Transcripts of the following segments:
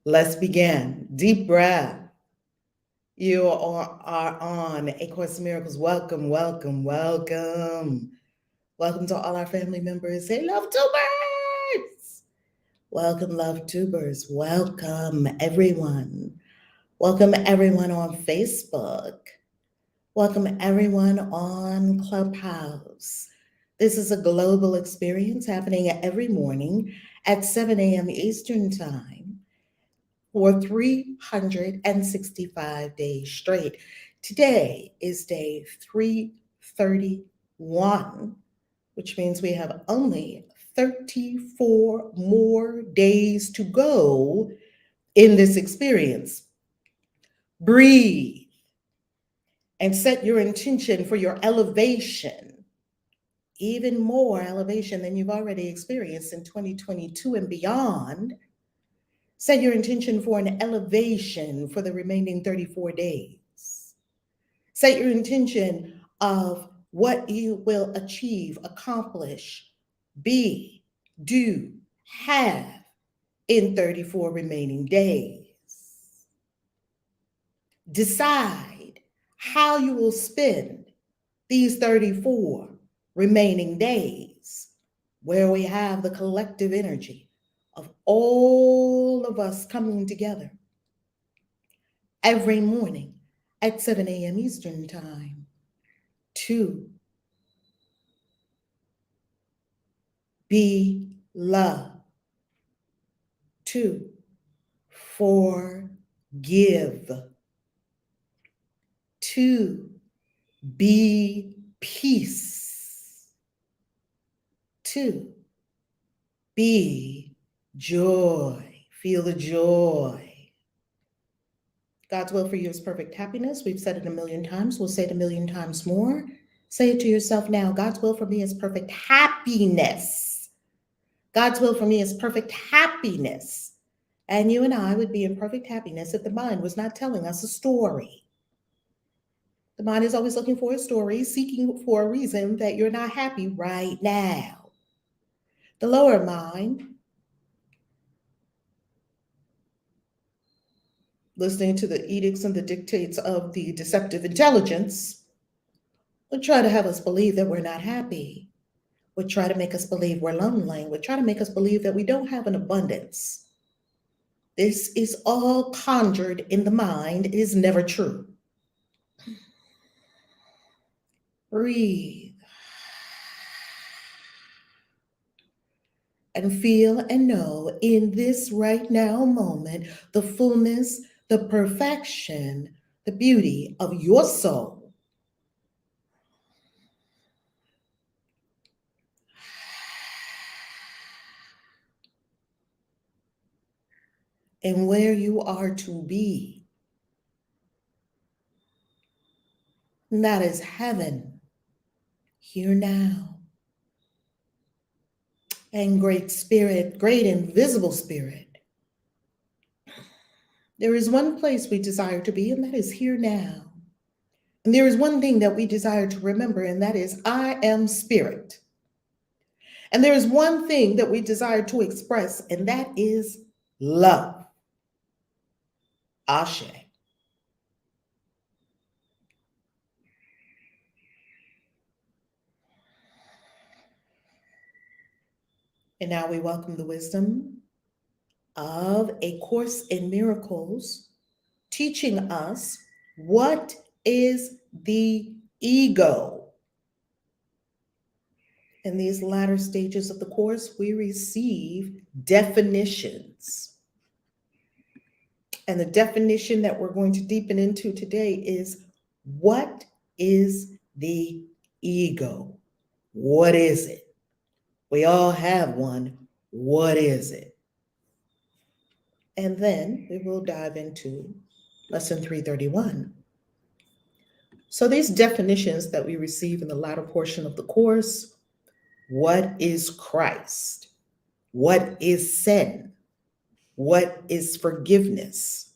Let's begin. Deep breath. You are on A Course in Miracles. Welcome, welcome, welcome. Welcome to all our family members. Say love tubers. Welcome, love tubers. Welcome, everyone. Welcome, everyone on Facebook. Welcome, everyone on Clubhouse. This is a global experience happening every morning at 7 a.m. Eastern Time for 365 days straight. Today is day 331, which means we have only 34 more days to go in this experience. Breathe and set your intention for your elevation, even more elevation than you've already experienced in 2022 and beyond. Set your intention for an elevation for the remaining 34 days. Set your intention of what you will achieve, accomplish, be, do, have in 34 remaining days. Decide how you will spend these 34 remaining days, where we have the collective energy of all of us coming together every morning at 7 a.m. Eastern Time to be love, to forgive, to be peace, to be joy. Feel the joy. God's will for you is perfect happiness. We've said it a million times. We'll say it a million times more. Say it to yourself now. God's will for me is perfect happiness. God's will for me is perfect happiness. And you and I would be in perfect happiness if the mind was not telling us a story. The mind is always looking for a story, seeking for a reason that you're not happy right now. The lower mind, listening to the edicts and the dictates of the deceptive intelligence, would try to have us believe that we're not happy, would try to make us believe we're lonely, would try to make us believe that we don't have an abundance. This is all conjured in the mind. It is never true. Breathe and feel and know in this right now moment the fullness, the perfection, the beauty of your soul. And where you are to be. And that is heaven, here now. And great spirit, great invisible spirit. There is one place we desire to be, and that is here now. And there is one thing that we desire to remember, and that is I am spirit. And there is one thing that we desire to express, and that is love. Ashe. And now we welcome the wisdom of A Course in Miracles, teaching us what is the ego. In these latter stages of the course, we receive definitions. And the definition that we're going to deepen into today is, what is the ego? What is it? We all have one. What is it? And then we will dive into lesson 331. So these definitions that we receive in the latter portion of the course: what is Christ? What is sin? What is forgiveness?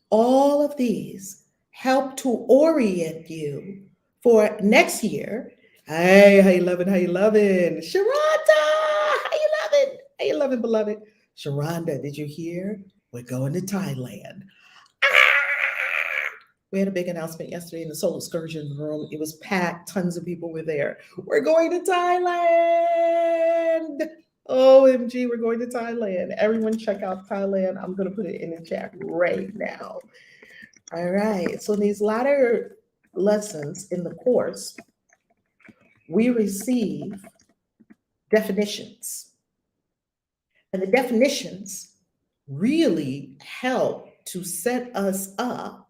All of these help to orient you for next year. Hey, how you loving? How you loving? Sharonda, how you loving? How you loving, beloved? Sharonda, did you hear? We're going to Thailand. Ah! We had a big announcement yesterday in the Soul Excursion room. It was packed. Tons of people were there. We're going to Thailand. OMG, we're going to Thailand. Everyone check out Thailand. I'm going to put it in the chat right now. All right. So in these latter lessons in the course, we receive definitions. And the definitions really help to set us up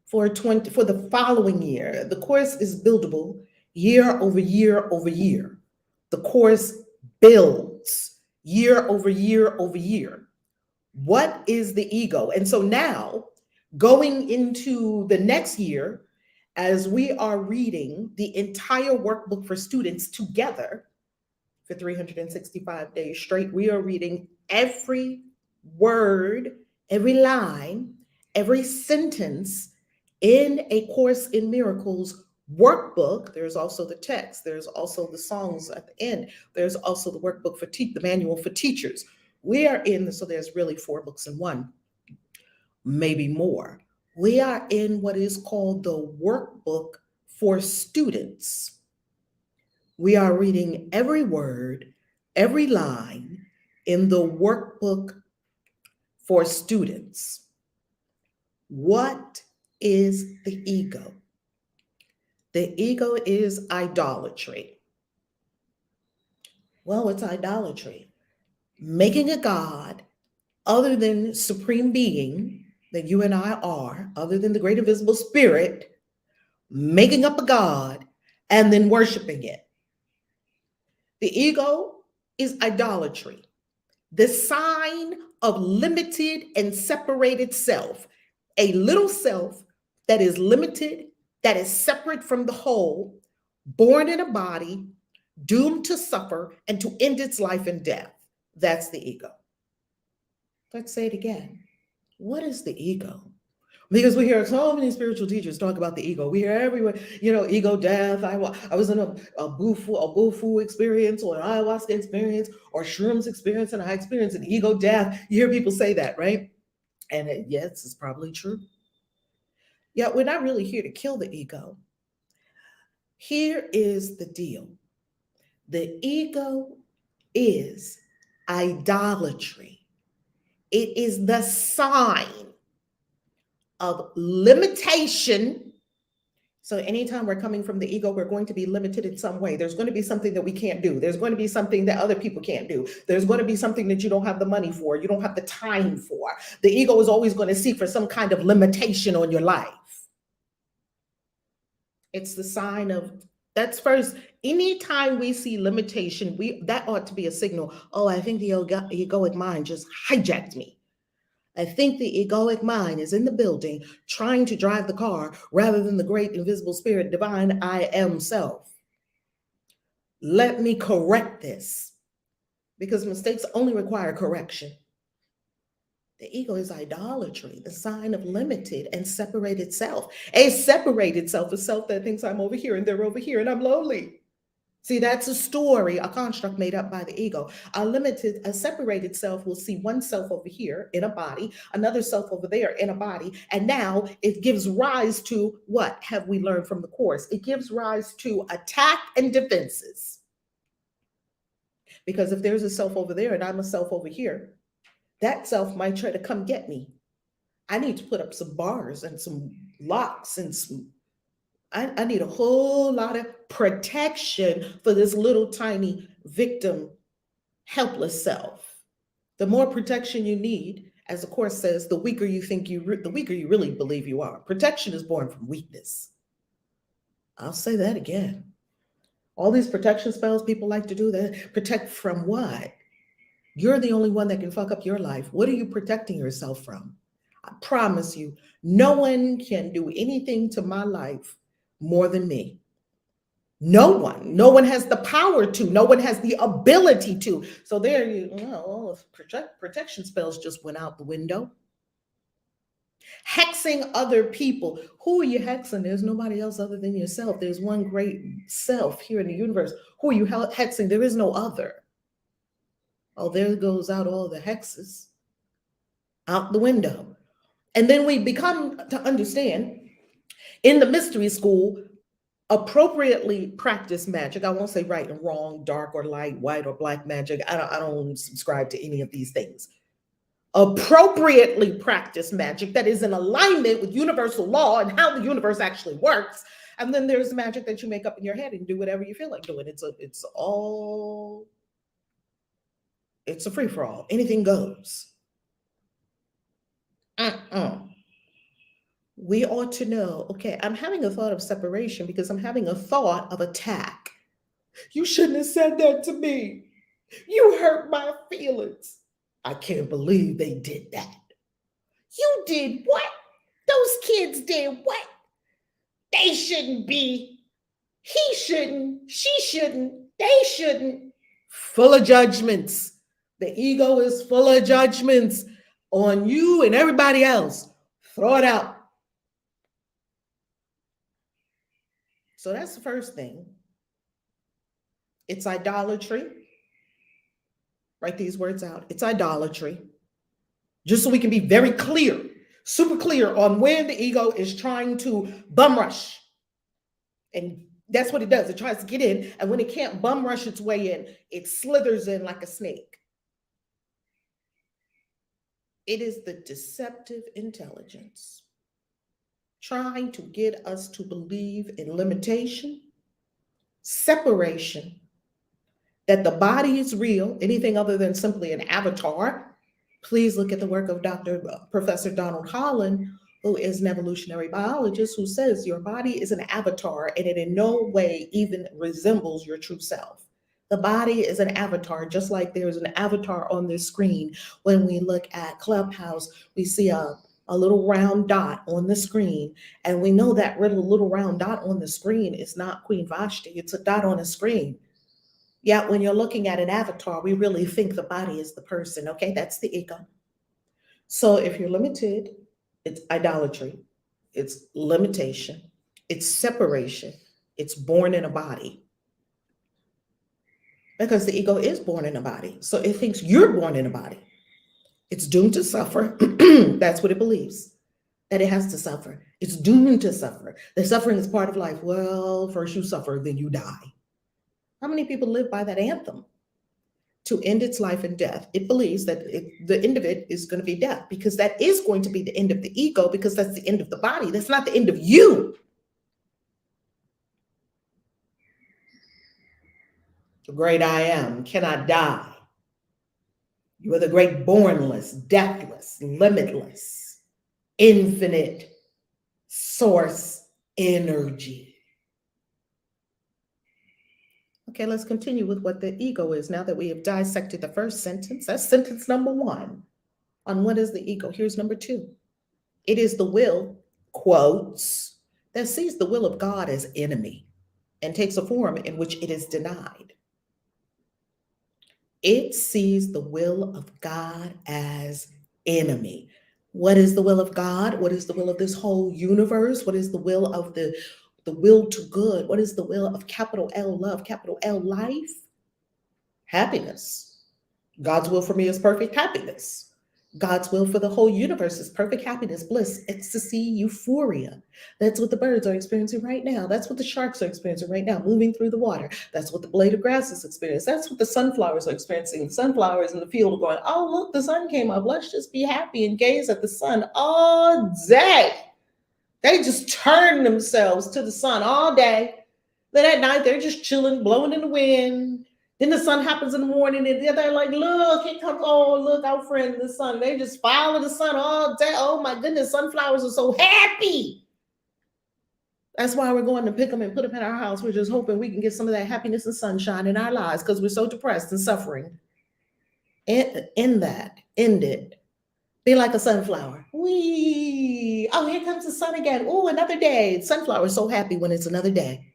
for the following year. The course is buildable year over year over year. The course builds year over year over year. What is the ego? And so now, going into the next year, as we are reading the entire workbook for students together for 365 days straight, we are reading every word, every line, every sentence in A Course in Miracles workbook. There's also the text, there's also the songs at the end, there's also the workbook for the manual for teachers. We are in, so there's really 4 books in one, maybe more. We are in what is called the workbook for students. We are reading every word, every line in the workbook for students. What is the ego? The ego is idolatry. Well, it's idolatry. Making a God other than Supreme Being that you and I are, other than the great invisible spirit, making up a God and then worshiping it. The ego is idolatry, the sign of limited and separated self, a little self that is limited, that is separate from the whole, born in a body, doomed to suffer and to end its life in death. That's the ego. Let's say it again. What is the ego? Because we hear so many spiritual teachers talk about the ego. We hear everywhere, ego death. I was in a bufu experience or an ayahuasca experience or shrooms experience, and I experienced an ego death. You hear people say that, right? And yes, it's probably true. Yet we're not really here to kill the ego. Here is the deal. The ego is idolatry. It is the sign of limitation. So anytime we're coming from the ego, we're going to be limited in some way. There's going to be something that we can't do. There's going to be something that other people can't do. There's going to be something that you don't have the money for, you don't have the time for. The ego is always going to seek for some kind of limitation on your life. It's the sign of, that's first. Anytime we see limitation, that ought to be a signal. Oh, I think the egoic mind just hijacked me. I think the egoic mind is in the building trying to drive the car rather than the great invisible spirit, divine I am self. Let me correct this, because mistakes only require correction. The ego is idolatry, the sign of limited and separated self. A separated self is self that thinks I'm over here and they're over here and I'm lonely. See, that's a story, a construct made up by the ego. A separated self will see one self over here in a body, another self over there in a body, and now it gives rise to, what have we learned from the course? It gives rise to attack and defenses. Because if there's a self over there and I'm a self over here, that self might try to come get me. I need to put up some bars and some locks and I need a whole lot of protection for this little tiny victim, helpless self. The more protection you need, as the course says, the weaker you really believe you are. Protection is born from weakness. I'll say that again. All these protection spells people like to do, that protect from what? You're the only one that can fuck up your life. What are you protecting yourself from? I promise you, no one can do anything to my life more than me. No one has the power to, no one has the ability to. So there all protection spells just went out the window. Hexing other people. Who are you hexing? There's nobody else other than yourself. There's one great self here in the universe. Who are you hexing? There is no other. Oh, there goes out all the hexes. out the window. And then we become to understand in the mystery school, appropriately practice magic. I won't say right and wrong, dark or light, white or black magic. I don't subscribe to any of these things. Appropriately practice magic that is in alignment with universal law and how the universe actually works. And then there's magic that you make up in your head and do whatever you feel like doing. It's a free for all. Anything goes. We ought to know, okay, I'm having a thought of separation because I'm having a thought of attack. You shouldn't have said that to me. You hurt my feelings. I can't believe they did that. You did what? Those kids did what? They shouldn't be. He shouldn't. She shouldn't. They shouldn't. Full of judgments. The ego is full of judgments on you and everybody else. Throw it out. So that's the first thing. It's idolatry. Write these words out. It's idolatry. Just so we can be very clear, super clear on where the ego is trying to bum rush. And that's what it does. It tries to get in. And when it can't bum rush its way in, it slithers in like a snake. It is the deceptive intelligence trying to get us to believe in limitation, separation, that the body is real, anything other than simply an avatar. Please look at the work of Professor Donald Holland, who is an evolutionary biologist, who says your body is an avatar and it in no way even resembles your true self. The body is an avatar, just like there's an avatar on this screen. When we look at Clubhouse, we see a little round dot on the screen, and we know that little round dot on the screen is not Queen Vashti, it's a dot on a screen. Yet when you're looking at an avatar, we really think the body is the person, okay? That's the ego. So if you're limited, it's idolatry, it's limitation, it's separation, it's born in a body. Because the ego is born in a body. So it thinks you're born in a body. It's doomed to suffer. That's what it believes, that it has to suffer. It's doomed to suffer. The suffering is part of life. Well, first you suffer, then you die. How many people live by that anthem? To end its life in death. It believes that the end of it is going to be death, because that is going to be the end of the ego, because that's the end of the body. That's not the end of you. The great I am cannot die. You are the great bornless, deathless, limitless, infinite source energy. Okay, let's continue with what the ego is now that we have dissected the first sentence. That's sentence number 1 on what is the ego. Here's number 2. It is the will, quotes, that sees the will of God as enemy and takes a form in which it is denied. It sees the will of God as enemy. What is the will of God? What is the will of this whole universe? What is the will of the will to good? What is the will of capital L love, capital L life? Happiness. God's will for me is perfect happiness. God's will for the whole universe is perfect happiness, bliss, ecstasy, euphoria. That's what the birds are experiencing right now. That's what the sharks are experiencing right now, moving through the water. That's what the blade of grass is experiencing. That's what the sunflowers are experiencing. Sunflowers in the field are going, oh, look, the sun came up. Let's just be happy and gaze at the sun all day. They just turn themselves to the sun all day. Then at night, they're just chilling, blowing in the wind. Then the sun happens in the morning, and they're like, look, here comes, oh, look, our friend, the sun. They just follow the sun all day. Oh, my goodness, sunflowers are so happy. That's why we're going to pick them and put them in our house. We're just hoping we can get some of that happiness and sunshine in our lives, because we're so depressed and suffering. End it. Be like a sunflower. Wee. Oh, here comes the sun again. Oh, another day. Sunflower is so happy when it's another day.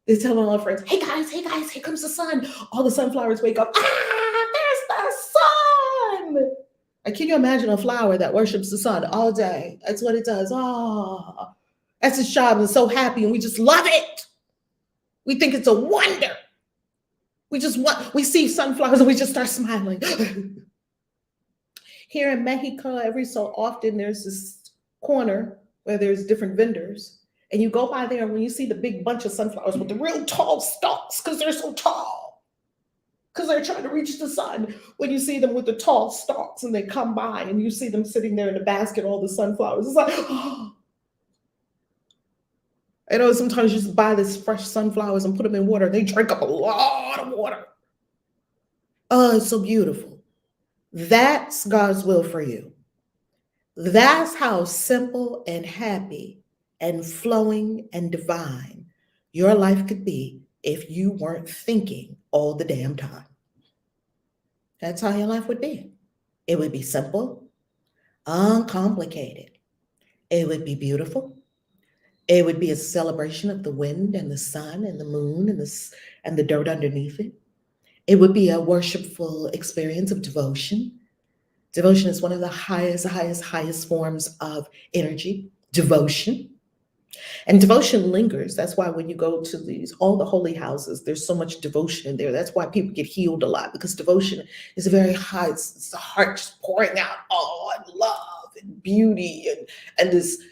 They're telling all our friends, hey guys, here comes the sun. All the sunflowers wake up. Ah, there's the sun. Can you imagine a flower that worships the sun all day? That's what it does. Oh, that's its job. It's so happy, and we just love it. We think it's a wonder. We see sunflowers and we just start smiling. Here in Mexico, every so often there's this corner where there's different vendors. And you go by there, and when you see the big bunch of sunflowers with the real tall stalks, because they're so tall, because they're trying to reach the sun, when you see them with the tall stalks and they come by and you see them sitting there in the basket, all the sunflowers, it's like, oh. I know sometimes you just buy this fresh sunflowers and put them in water. They drink up a lot of water. Oh, it's so beautiful. That's God's will for you. That's how simple and happy and flowing and divine your life could be if you weren't thinking all the damn time. That's how your life would be. It would be simple, uncomplicated. It would be beautiful. It would be a celebration of the wind and the sun and the moon and the dirt underneath it. It would be a worshipful experience of devotion. Devotion is one of the highest forms of energy, devotion. And devotion lingers. That's why when you go to all the holy houses, there's so much devotion in there. That's why people get healed a lot, because devotion is a very high, it's the heart just pouring out awe and love and beauty and this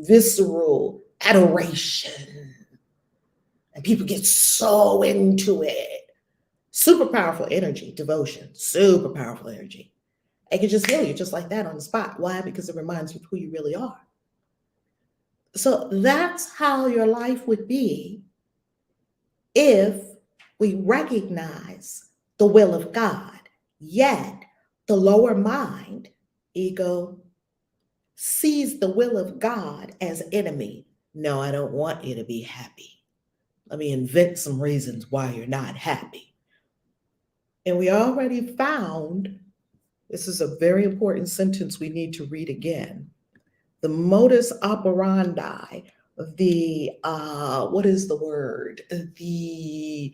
visceral adoration. And people get so into it. Super powerful energy, devotion, super powerful energy. It can just heal you just like that on the spot. Why? Because it reminds you of who you really are. So that's how your life would be if we recognize the will of God, yet the lower mind, ego, sees the will of God as enemy. No, I don't want you to be happy. Let me invent some reasons why you're not happy. And we already found, this is a very important sentence we need to read again. The modus operandi, what is the word? The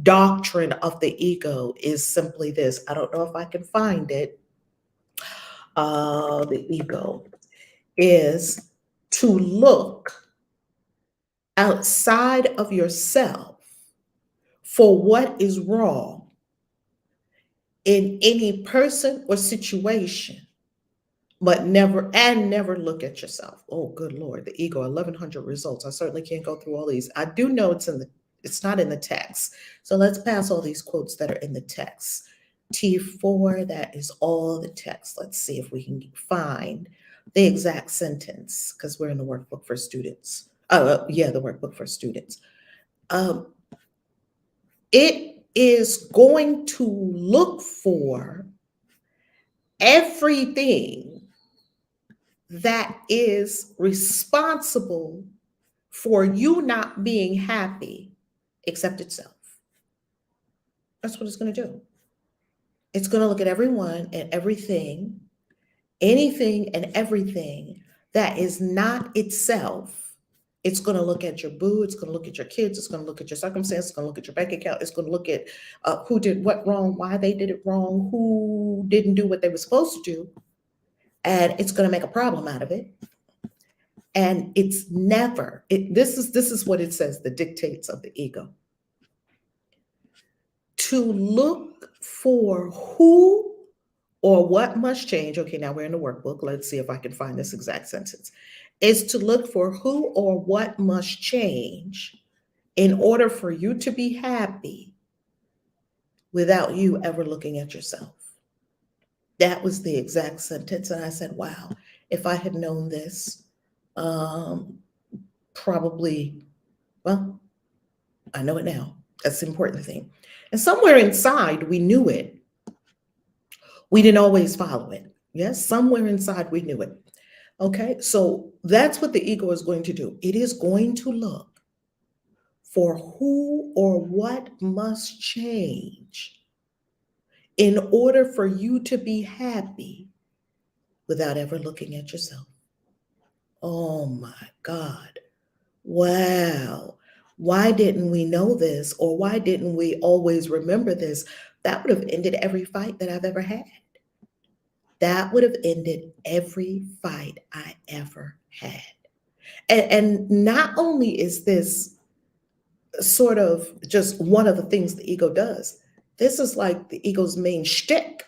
doctrine of the ego is simply this. I don't know if I can find it. The ego is to look outside of yourself for what is wrong in any person or situation, but never look at yourself. Oh, good Lord, the ego, 1,100 results. I certainly can't go through all these. I do know it's not in the text. So let's pass all these quotes that are in the text. T4, that is all the text. Let's see if we can find the exact sentence, because we're in the workbook for students. The workbook for students. It is going to look for everything that is responsible for you not being happy except itself. That's what it's going to do. It's going to look at everyone and everything, anything and everything that is not itself. It's going to look at your boo. It's going to look at your kids. It's going to look at your circumstance. It's going to look at your bank account. It's going to look at who did what wrong, why they did it wrong, who didn't do what they were supposed to do. And it's going to make a problem out of it. And it's never, this is what it says, the dictates of the ego. To look for who or what must change. Okay, now we're in the workbook. Let's see if I can find this exact sentence. Is to look for who or what must change in order for you to be happy without you ever looking at yourself. That was the exact sentence. And I said, wow, if I had known this, probably, well, I know it now. That's the important thing. And somewhere inside, we knew it. We didn't always follow it. Yes, somewhere inside, we knew it. Okay, so that's what the ego is going to do. It is going to look for who or what must change in order for you to be happy without ever looking at yourself. Oh my God. Wow. Why didn't we know this? Or why didn't we always remember this? That would have ended every fight that I've ever had. That would have ended every fight I ever had. And not only is this sort of just one of the things the ego does, this is like the ego's main shtick.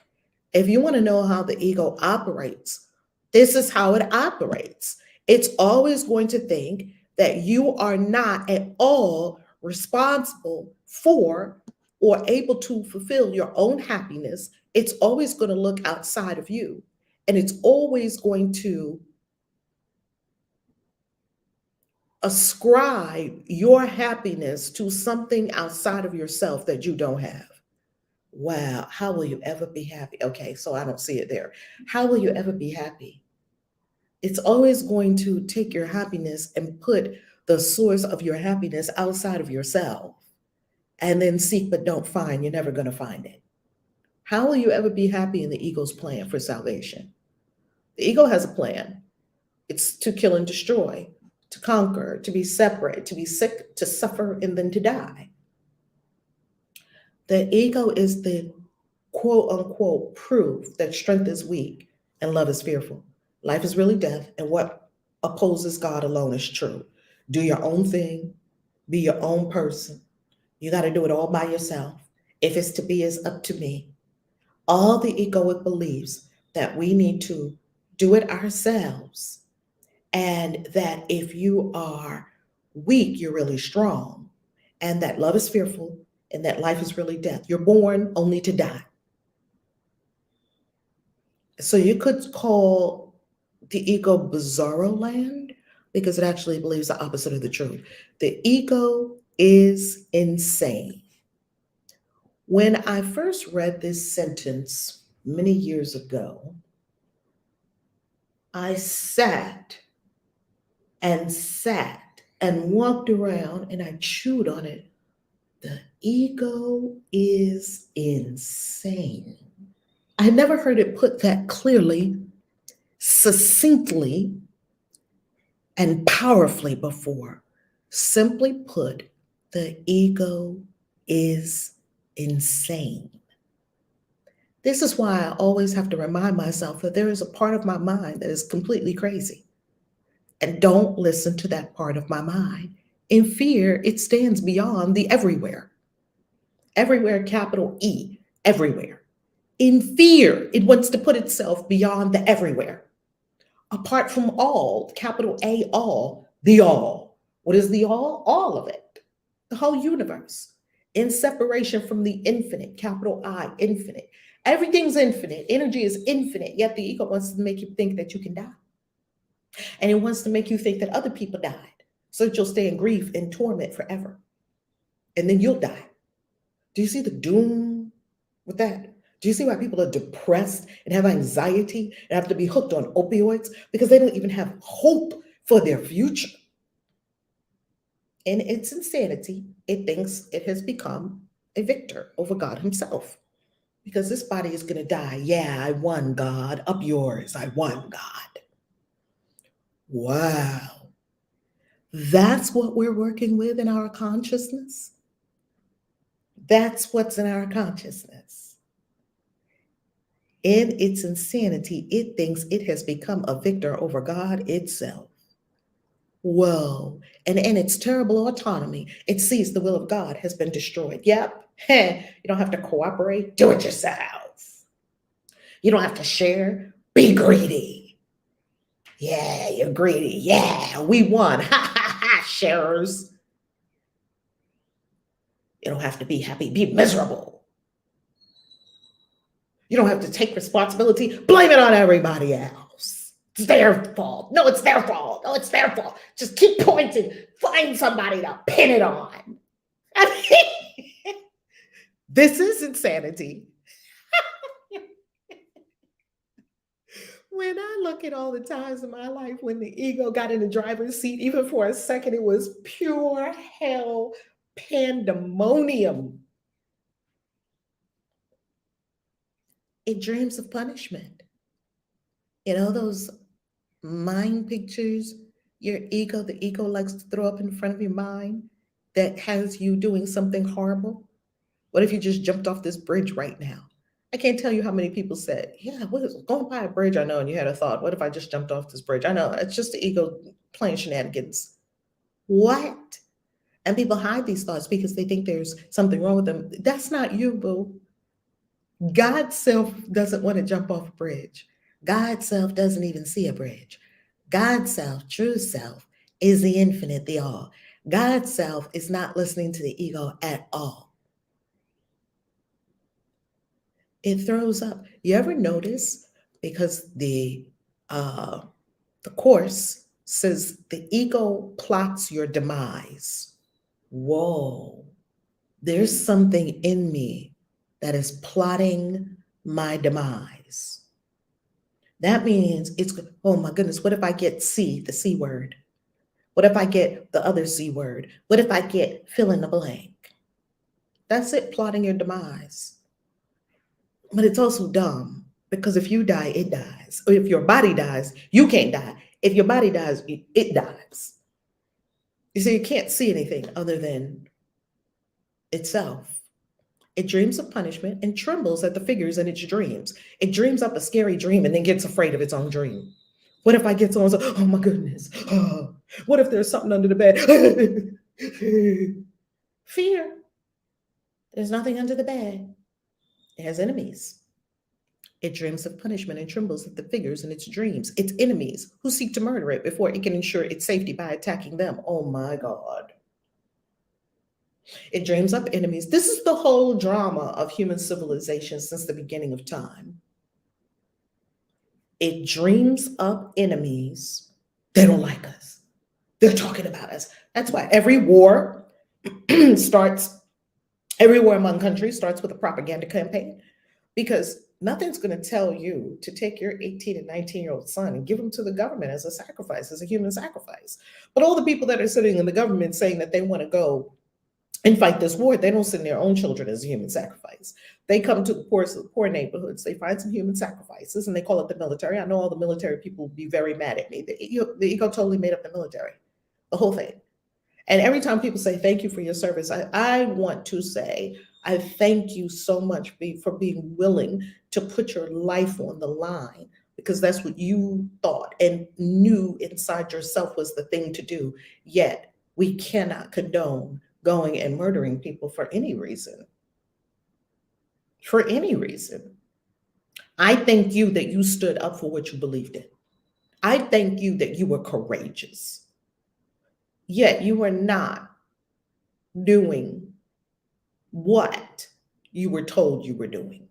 If you want to know how the ego operates, this is how it operates. It's always going to think that you are not at all responsible for or able to fulfill your own happiness. It's always going to look outside of you. And it's always going to ascribe your happiness to something outside of yourself that you don't have. Wow, how will you ever be happy? Okay, so I don't see it there. How will you ever be happy? It's always going to take your happiness and put the source of your happiness outside of yourself and then seek but don't find. You're never going to find it. How will you ever be happy in the ego's plan for salvation? The ego has a plan. It's to kill and destroy, to conquer, to be separate, to be sick, to suffer, and then to die. The ego is the quote unquote proof that strength is weak and love is fearful. Life is really death, and what opposes God alone is true. Do your own thing, be your own person. You got to do it all by yourself. If it's to be, it's up to me. All the egoic beliefs that we need to do it ourselves, and that if you are weak, you're really strong, and that love is fearful, and that life is really death. You're born only to die. So you could call the ego bizarro land because it actually believes the opposite of the truth. The ego is insane. When I first read this sentence many years ago, I sat and walked around and I chewed on it. The ego is insane. I never heard it put that clearly, succinctly, and powerfully before. Simply put, the ego is insane. This is why I always have to remind myself that there is a part of my mind that is completely crazy. And don't listen to that part of my mind. In fear, it stands beyond the everywhere. Everywhere, capital E, everywhere. In fear, it wants to put itself beyond the everywhere. Apart from all, capital A, all, the all. What is the all? All of it. The whole universe. In separation from the infinite, capital I, infinite. Everything's infinite. Energy is infinite, yet the ego wants to make you think that you can die. And it wants to make you think that other people died so that you'll stay in grief and torment forever. And then you'll die. Do you see the doom with that? Do you see why people are depressed and have anxiety and have to be hooked on opioids? Because they don't even have hope for their future. In its insanity, it thinks it has become a victor over God himself. Because this body is going to die. Yeah, I won, God. Up yours. I won, God. Wow. That's what we're working with in our consciousness. That's what's in our consciousness. In its insanity, it thinks it has become a victor over God itself. Whoa. And in its terrible autonomy, it sees the will of God has been destroyed. Yep. You don't have to cooperate. Do it yourself. You don't have to share. Be greedy. Yeah, you're greedy. Yeah, we won. Ha ha ha, sharers. You don't have to be happy. Be miserable. You don't have to take responsibility. Blame it on everybody else. It's their fault. No, it's their fault. No, it's their fault. Just keep pointing. Find somebody to pin it on. This is insanity. When I look at all the times in my life when the ego got in the driver's seat, even for a second, it was pure hell pandemonium. It dreams of punishment. You know, those mind pictures the ego likes to throw up in front of your mind that has you doing something horrible. What if you just jumped off this bridge right now? I can't tell you how many people said, yeah, what is going by a bridge? I know. And you had a thought, what if I just jumped off this bridge? I know. It's just the ego playing shenanigans. What? And people hide these thoughts because they think there's something wrong with them. That's not you, boo. God's self doesn't want to jump off a bridge. God's self doesn't even see a bridge. God's self, true self, is the infinite, the all. God's self is not listening to the ego at all. It throws up. You ever notice? Because the course says the ego plots your demise. Whoa. There's something in me that is plotting my demise. That means it's, oh my goodness, what if I get C, the C word? What if I get the other C word? What if I get fill in the blank? That's it, plotting your demise. But it's also dumb because if you die, it dies. Or if your body dies, you can't die. If your body dies, it dies. You see, you can't see anything other than itself. It dreams of punishment and trembles at the figures in its dreams. It dreams up a scary dream and then gets afraid of its own dream. What if I get someone say, oh my goodness, oh, what if there's something under the bed? Fear. There's nothing under the bed. It has enemies. It dreams of punishment and trembles at the figures in its dreams. Its enemies who seek to murder it before it can ensure its safety by attacking them. Oh my God. It dreams up enemies. This is the whole drama of human civilization since the beginning of time. It dreams up enemies. They don't like us. They're talking about us. That's why every war starts, every war among countries starts with a propaganda campaign, because nothing's going to tell you to take your 18 and 19-year-old son and give him to the government as a sacrifice, as a human sacrifice. But all the people that are sitting in the government saying that they want to go and fight this war, they don't send their own children as a human sacrifice. They come to the poor neighborhoods, they find some human sacrifices, and they call it the military. I know all the military people will be very mad at me. The ego totally made up the military, the whole thing. And every time people say, thank you for your service, I want to say, I thank you so much for being willing to put your life on the line, because that's what you thought and knew inside yourself was the thing to do. Yet we cannot condone going and murdering people for any reason. For any reason. I thank you that you stood up for what you believed in. I thank you that you were courageous. Yet you were not doing what you were told you were doing.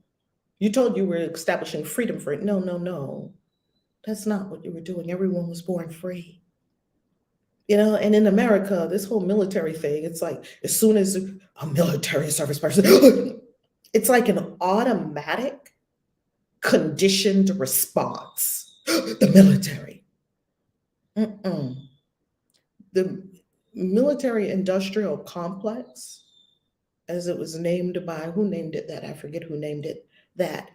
You told you were establishing freedom for it. No, no, no. That's not what you were doing. Everyone was born free. You know, and in America, this whole military thing, it's like as soon as a military service person, it's like an automatic conditioned response. The military. Mm-mm. The military industrial complex, as it was named by, who named it that? I forget who named it that.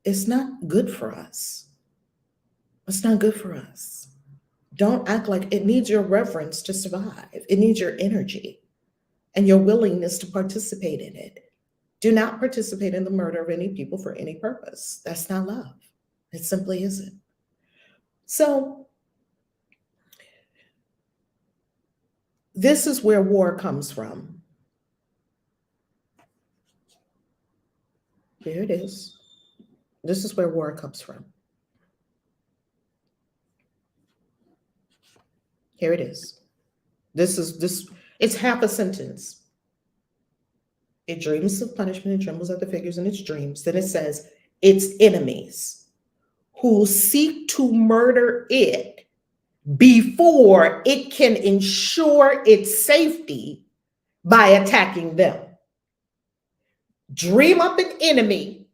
It's not good for us. It's not good for us. Don't act like it needs your reverence to survive. It needs your energy and your willingness to participate in it. Do not participate in the murder of any people for any purpose. That's not love. It simply isn't. So, this is where war comes from. Here it is. This is where war comes from. Here it is. This, it's half a sentence. It dreams of punishment and trembles at the figures in its dreams. Then it says, its enemies who seek to murder it before it can ensure its safety by attacking them. Dream up an enemy,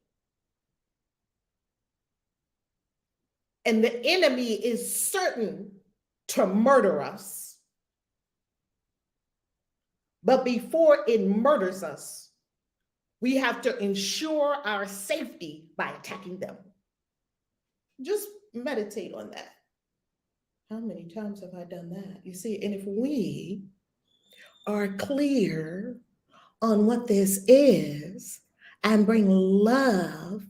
and the enemy is certain to murder us. But before it murders us, we have to ensure our safety by attacking them. Just meditate on that. How many times have I done that? You see, and if we are clear on what this is and bring love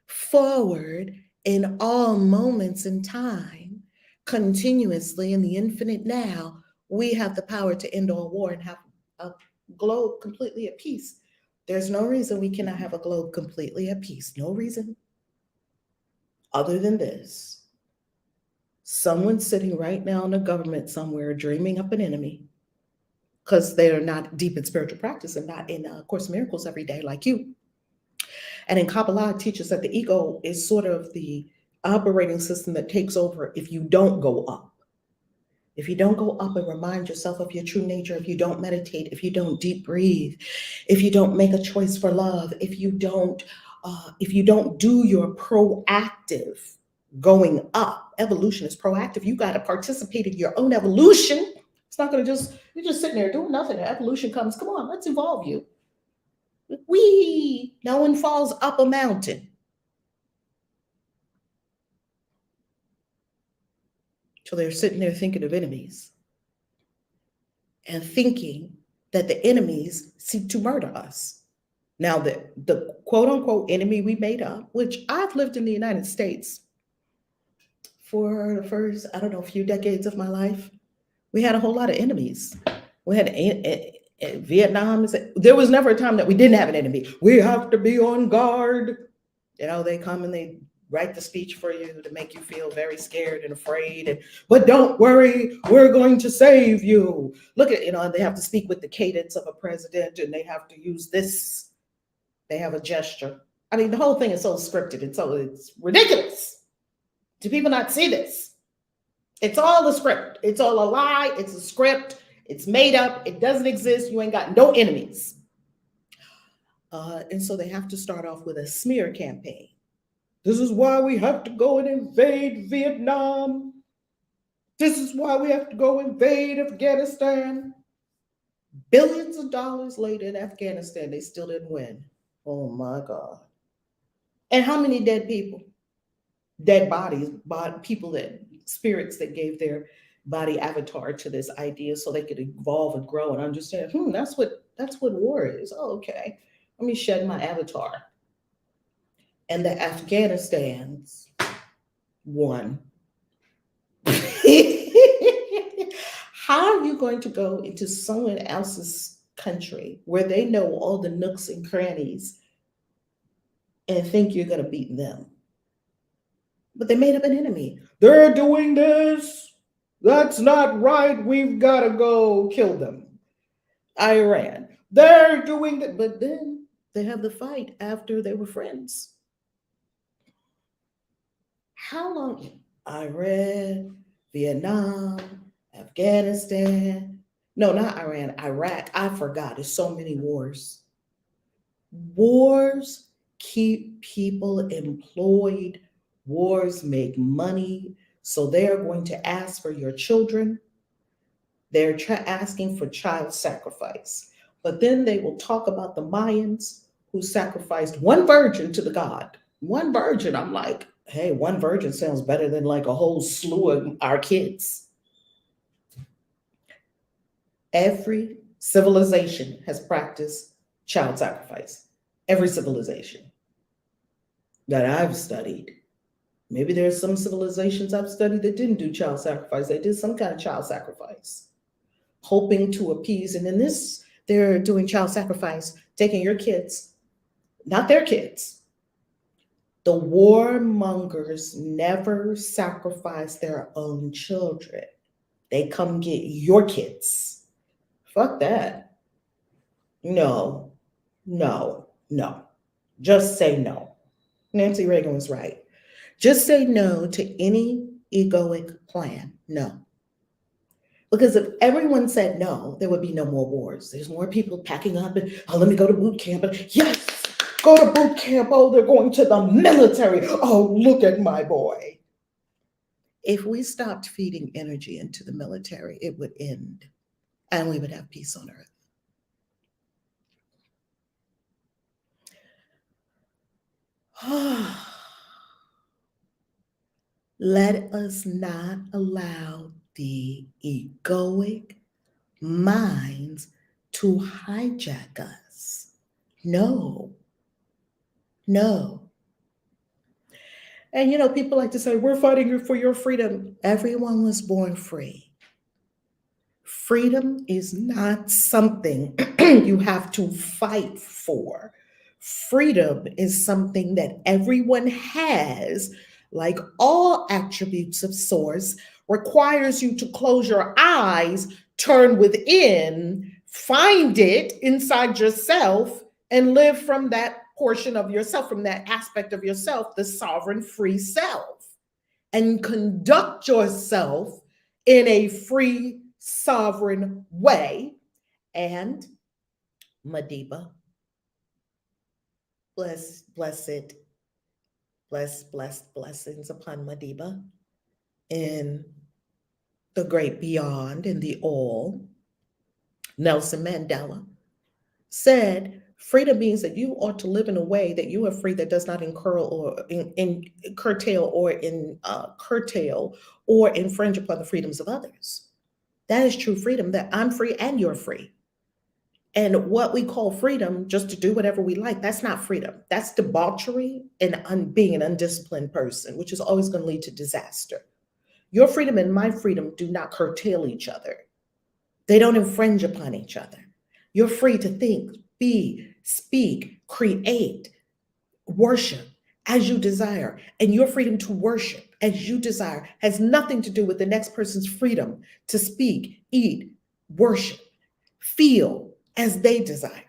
forward in all moments in time, continuously in the infinite now, we have the power to end all war and have a globe completely at peace. There's no reason we cannot have a globe completely at peace. No reason other than this. Someone sitting right now in the government somewhere dreaming up an enemy because they're not deep in spiritual practice and not in Course in Miracles every day like you. And in Kabbalah, it teaches that the ego is sort of the operating system that takes over if you don't go up. If you don't go up and remind yourself of your true nature, if you don't meditate, if you don't deep breathe, if you don't make a choice for love, if you don't do your proactive going up, evolution is proactive. You got to participate in your own evolution. It's not going to you're just sitting there doing nothing. Evolution comes, come on, let's evolve you. No one falls up a mountain. So they're sitting there thinking of enemies and thinking that the enemies seek to murder us. Now, the quote unquote enemy we made up, which I've lived in the United States for the first, few decades of my life, we had a whole lot of enemies. We had Vietnam. There was never a time that we didn't have an enemy. We have to be on guard. They come and they write the speech for you to make you feel very scared and afraid. But don't worry, we're going to save you. Look at, they have to speak with the cadence of a president and they have to use this. They have a gesture. I mean, the whole thing is so scripted and so it's ridiculous. Do people not see this? It's all a script. It's all a lie. It's a script. It's made up. It doesn't exist. You ain't got no enemies. And so they have to start off with a smear campaign. This is why we have to go and invade Vietnam. This is why we have to go invade Afghanistan. Billions of dollars later in Afghanistan, they still didn't win. Oh my God. And how many dead people? Dead bodies, spirits that gave their body avatar to this idea so they could evolve and grow and understand, that's what war is. Oh, okay. Let me shed my avatar. And the Afghanistans won. How are you going to go into someone else's country where they know all the nooks and crannies and think you're going to beat them? But they made up an enemy. They're doing this. That's not right. We've got to go kill them. Iran. They're doing that. But then they have the fight after they were friends. How long? Iran, Vietnam, Afghanistan. No, not Iran, Iraq. I forgot. There's so many wars. Wars keep people employed. Wars make money. So they're going to ask for your children. They're asking for child sacrifice. But then they will talk about the Mayans who sacrificed one virgin to the god. One virgin. I'm like, hey, one virgin sounds better than like a whole slew of our kids. Every civilization has practiced child sacrifice. Every civilization that I've studied. Maybe there's some civilizations I've studied that didn't do child sacrifice. They did some kind of child sacrifice, hoping to appease. And in this, they're doing child sacrifice, taking your kids, not their kids. The warmongers never sacrifice their own children. They come get your kids. Fuck that. No. Just say no. Nancy Reagan was right. Just say no to any egoic plan. No. Because if everyone said no, there would be no more wars. There's more people packing up and, let me go to boot camp. Yes, go to boot camp. Oh, they're going to the military. Oh, look at my boy. If we stopped feeding energy into the military, it would end and we would have peace on earth. Let us not allow the egoic minds to hijack us. No. And people like to say, we're fighting for your freedom. Everyone was born free. Freedom is not something you have to fight for. Freedom is something that everyone has, like all attributes of source, requires you to close your eyes, turn within, find it inside yourself, and live from that portion of yourself, from that aspect of yourself, the sovereign free self, and conduct yourself in a free, sovereign way. And Madiba, blessed, blessings upon Madiba in the great beyond, in the all. Nelson Mandela said, freedom means that you ought to live in a way that you are free, that does not curtail or infringe upon the freedoms of others. That is true freedom, that I'm free and you're free. And what we call freedom, just to do whatever we like, that's not freedom. That's debauchery and being an undisciplined person, which is always going to lead to disaster. Your freedom and my freedom do not curtail each other. They don't infringe upon each other. You're free to think, be, speak, create, worship as you desire. And your freedom to worship as you desire has nothing to do with the next person's freedom to speak, eat, worship, feel as they desire.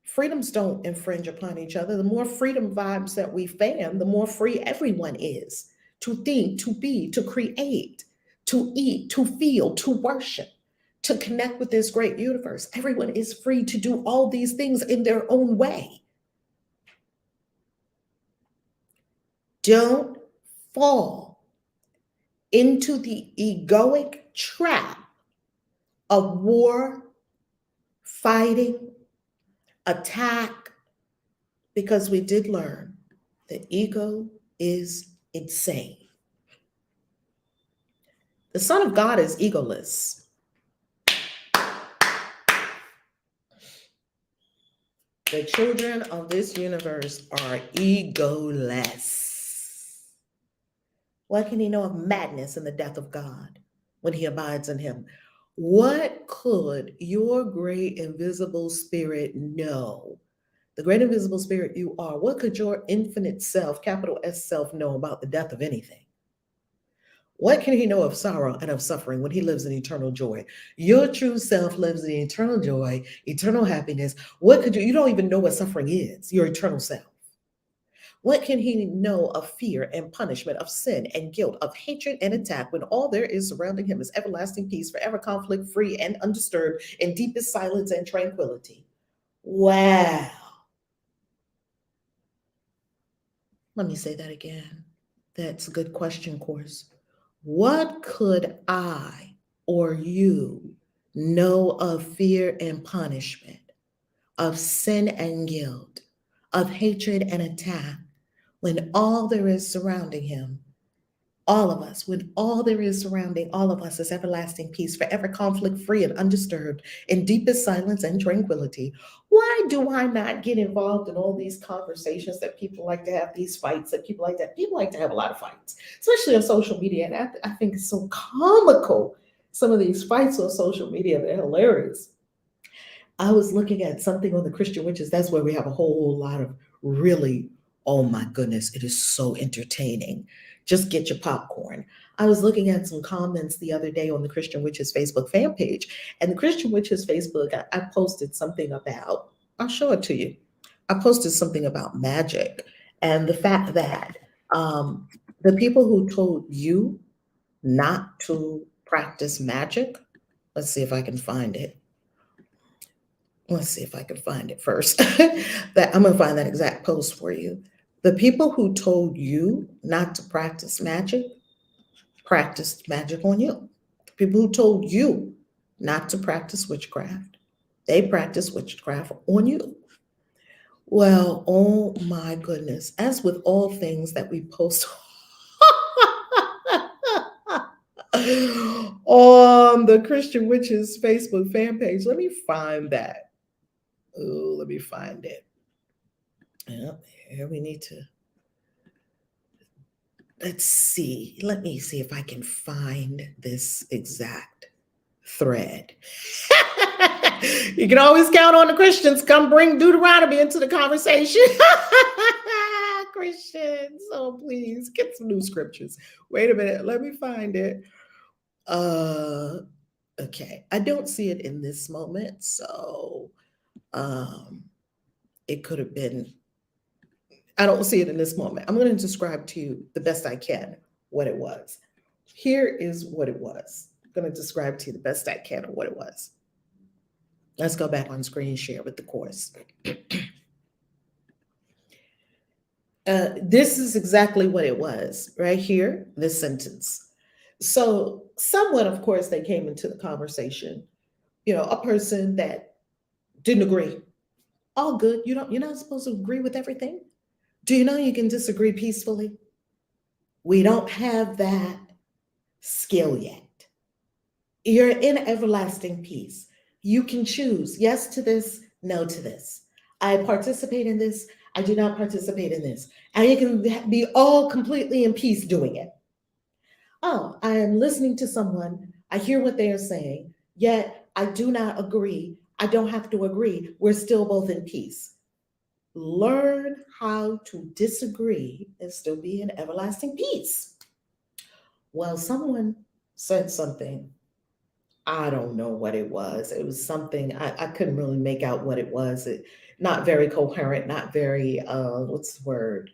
Freedoms don't infringe upon each other. The more freedom vibes that we fan, the more free everyone is to think, to be, to create, to eat, to feel, to worship, to connect with this great universe. Everyone is free to do all these things in their own way. Don't fall into the egoic trap of war, fighting, attack, because we did learn the ego is insane. The Son of God is egoless. The children of this universe are egoless. What can he know of madness and the death of God when he abides in him? What could your great invisible spirit know? The great invisible spirit you are, what could your infinite self, capital S self, know about the death of anything? What can he know of sorrow and of suffering when he lives in eternal joy? Your true self lives in eternal joy, eternal happiness. What could you don't even know what suffering is, your eternal self. What can he know of fear and punishment, of sin and guilt, of hatred and attack, when all there is surrounding him is everlasting peace, forever conflict free and undisturbed, in deepest silence and tranquility? Wow. Let me say that again. That's a good question, course. What could I or you know of fear and punishment, of sin and guilt, of hatred and attack, when all there is surrounding him, all of us, when all there is surrounding all of us is everlasting peace, forever conflict free and undisturbed, in deepest silence and tranquility? Why do I not get involved in all these conversations that people like to have, these fights that people like to have? People like to have a lot of fights, especially on social media. And I think it's so comical. Some of these fights on social media, they're hilarious. I was looking at something on the Christian Witches. That's where we have a whole lot of really, oh my goodness, it is so entertaining. Just get your popcorn. I was looking at some comments the other day on the Christian Witches Facebook fan page. And the Christian Witches Facebook, I posted something about, I'll show it to you. I posted something about magic and the fact that the people who told you not to practice magic, let's see if I can find it. Let's see if I can find it first. That I'm going to find that exact post for you. The people who told you not to practiced magic on you. The people who told you not to practice witchcraft, they practice witchcraft on you. Well, oh my goodness. As with all things that we post on the Christian Witches Facebook fan page, let me find that. Oh, let me find it. Yep, here we need to. Let's see. Let me see if I can find this exact thread. You can always count on the Christians. Come bring Deuteronomy into the conversation. Christians, oh please get some new scriptures. Wait a minute, let me find it. Okay, I don't see it in this moment, so it could have been. I don't see it in this moment. I'm going to describe to you the best I can what it was. Here is what it was. I'm going to describe to you the best I can of what it was. Let's go back on screen share with the course. This is exactly what it was right here, this sentence. So someone, of course, they came into the conversation, a person that didn't agree. All good. You're not supposed to agree with everything. Do you know you can disagree peacefully? We don't have that skill yet. You're in everlasting peace. You can choose yes to this, no to this. I participate in this. I do not participate in this. And you can be all completely in peace doing it. Oh, I am listening to someone. I hear what they are saying, yet I do not agree. I don't have to agree. We're still both in peace. Learn how to disagree and still be in everlasting peace. Well, someone said something. I don't know what it was. It was something I couldn't really make out what it was. Not very coherent, not very, what's the word?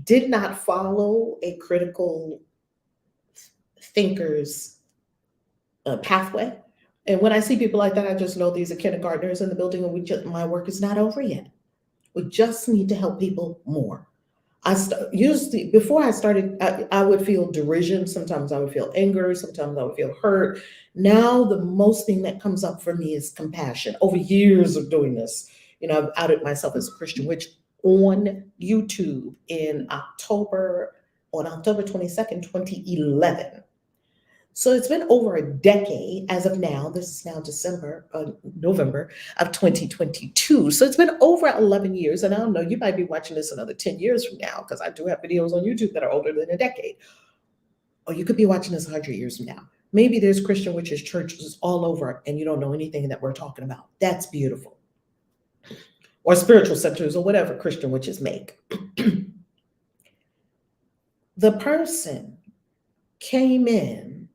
Did not follow a critical thinker's pathway. And when I see people like that, I just know these are kindergartners in the building, and my work is not over yet. We just need to help people more. Usually, before I started, I would feel derision. Sometimes I would feel anger. Sometimes I would feel hurt. Now, the most thing that comes up for me is compassion. Over years of doing this, I've outed myself as a Christian witch on YouTube on October 22nd, 2011. So it's been over a decade as of now. This is now November of 2022. So it's been over 11 years. And I don't know, you might be watching this another 10 years from now, because I do have videos on YouTube that are older than a decade. Or you could be watching this 100 years from now. Maybe there's Christian witches churches all over and you don't know anything that we're talking about. That's beautiful. Or spiritual centers or whatever Christian witches make. The person came in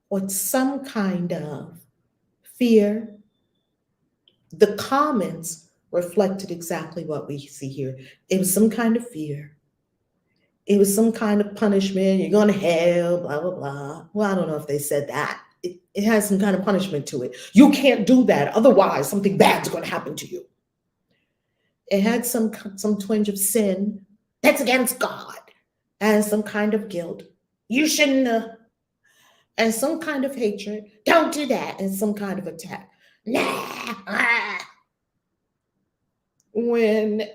with some kind of fear. The comments reflected exactly what we see here. It was some kind of fear. It was some kind of punishment. You're going to hell, blah, blah, blah. Well, I don't know if they said that. It has some kind of punishment to it. You can't do that. Otherwise, something bad's going to happen to you. It had some twinge of sin. That's against God. And some kind of guilt. You shouldn't and some kind of hatred. Don't do that. And some kind of attack. Nah. When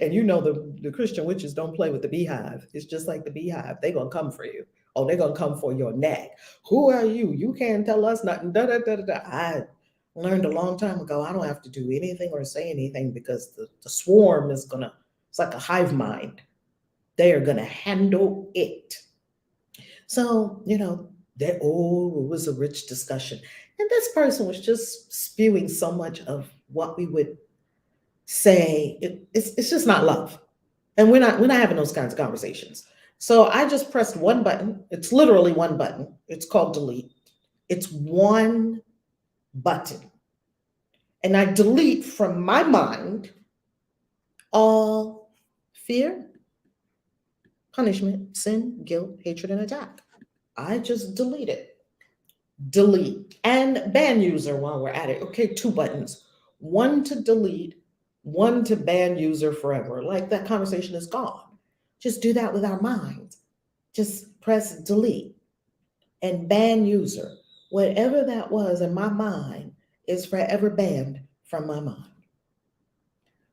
and the Christian witches don't play with the beehive. It's just like the beehive. They're gonna come for you. Oh, they're gonna come for your neck. Who are you? You can't tell us nothing. Da, da, da, da, da. I learned a long time ago. I don't have to do anything or say anything because the swarm it's like a hive mind. They are gonna handle it. So, it was a rich discussion. And this person was just spewing so much of what we would say. It's just not love. And we're not having those kinds of conversations. So I just pressed one button. It's literally one button. It's called delete. It's one button. And I delete from my mind all fear, punishment, sin, guilt, hatred, and attack. I just delete it. Delete. And ban user while we're at it. Okay, two buttons. One to delete, one to ban user forever. Like that conversation is gone. Just do that with our minds. Just press delete and ban user. Whatever that was in my mind is forever banned from my mind.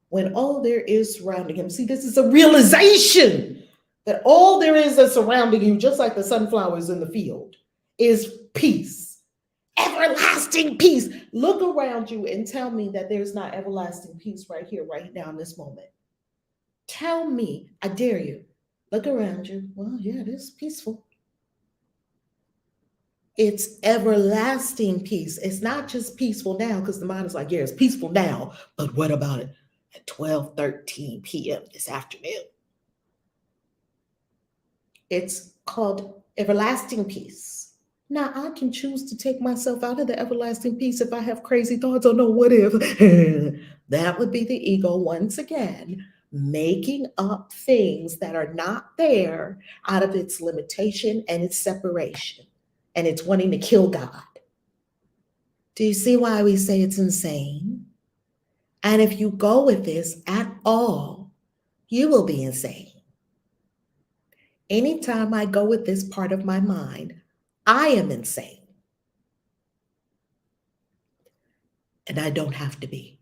When all there is surrounding him, see, this is a realization that all there is that's surrounding you, just like the sunflowers in the field, is peace. Everlasting peace. Look around you and tell me that there's not everlasting peace right here, right now, in this moment. Tell me, I dare you. Look around you. Well, yeah, it is peaceful. It's everlasting peace. It's not just peaceful now, because the mind is like, yeah, it's peaceful now, but what about it at 12:13 p.m. this afternoon? It's called everlasting peace. Now, I can choose to take myself out of the everlasting peace if I have crazy thoughts or no, what if? That would be the ego once again, making up things that are not there out of its limitation and its separation. And it's wanting to kill God. Do you see why we say it's insane? And if you go with this at all, you will be insane. Anytime I go with this part of my mind, I am insane. And I don't have to be.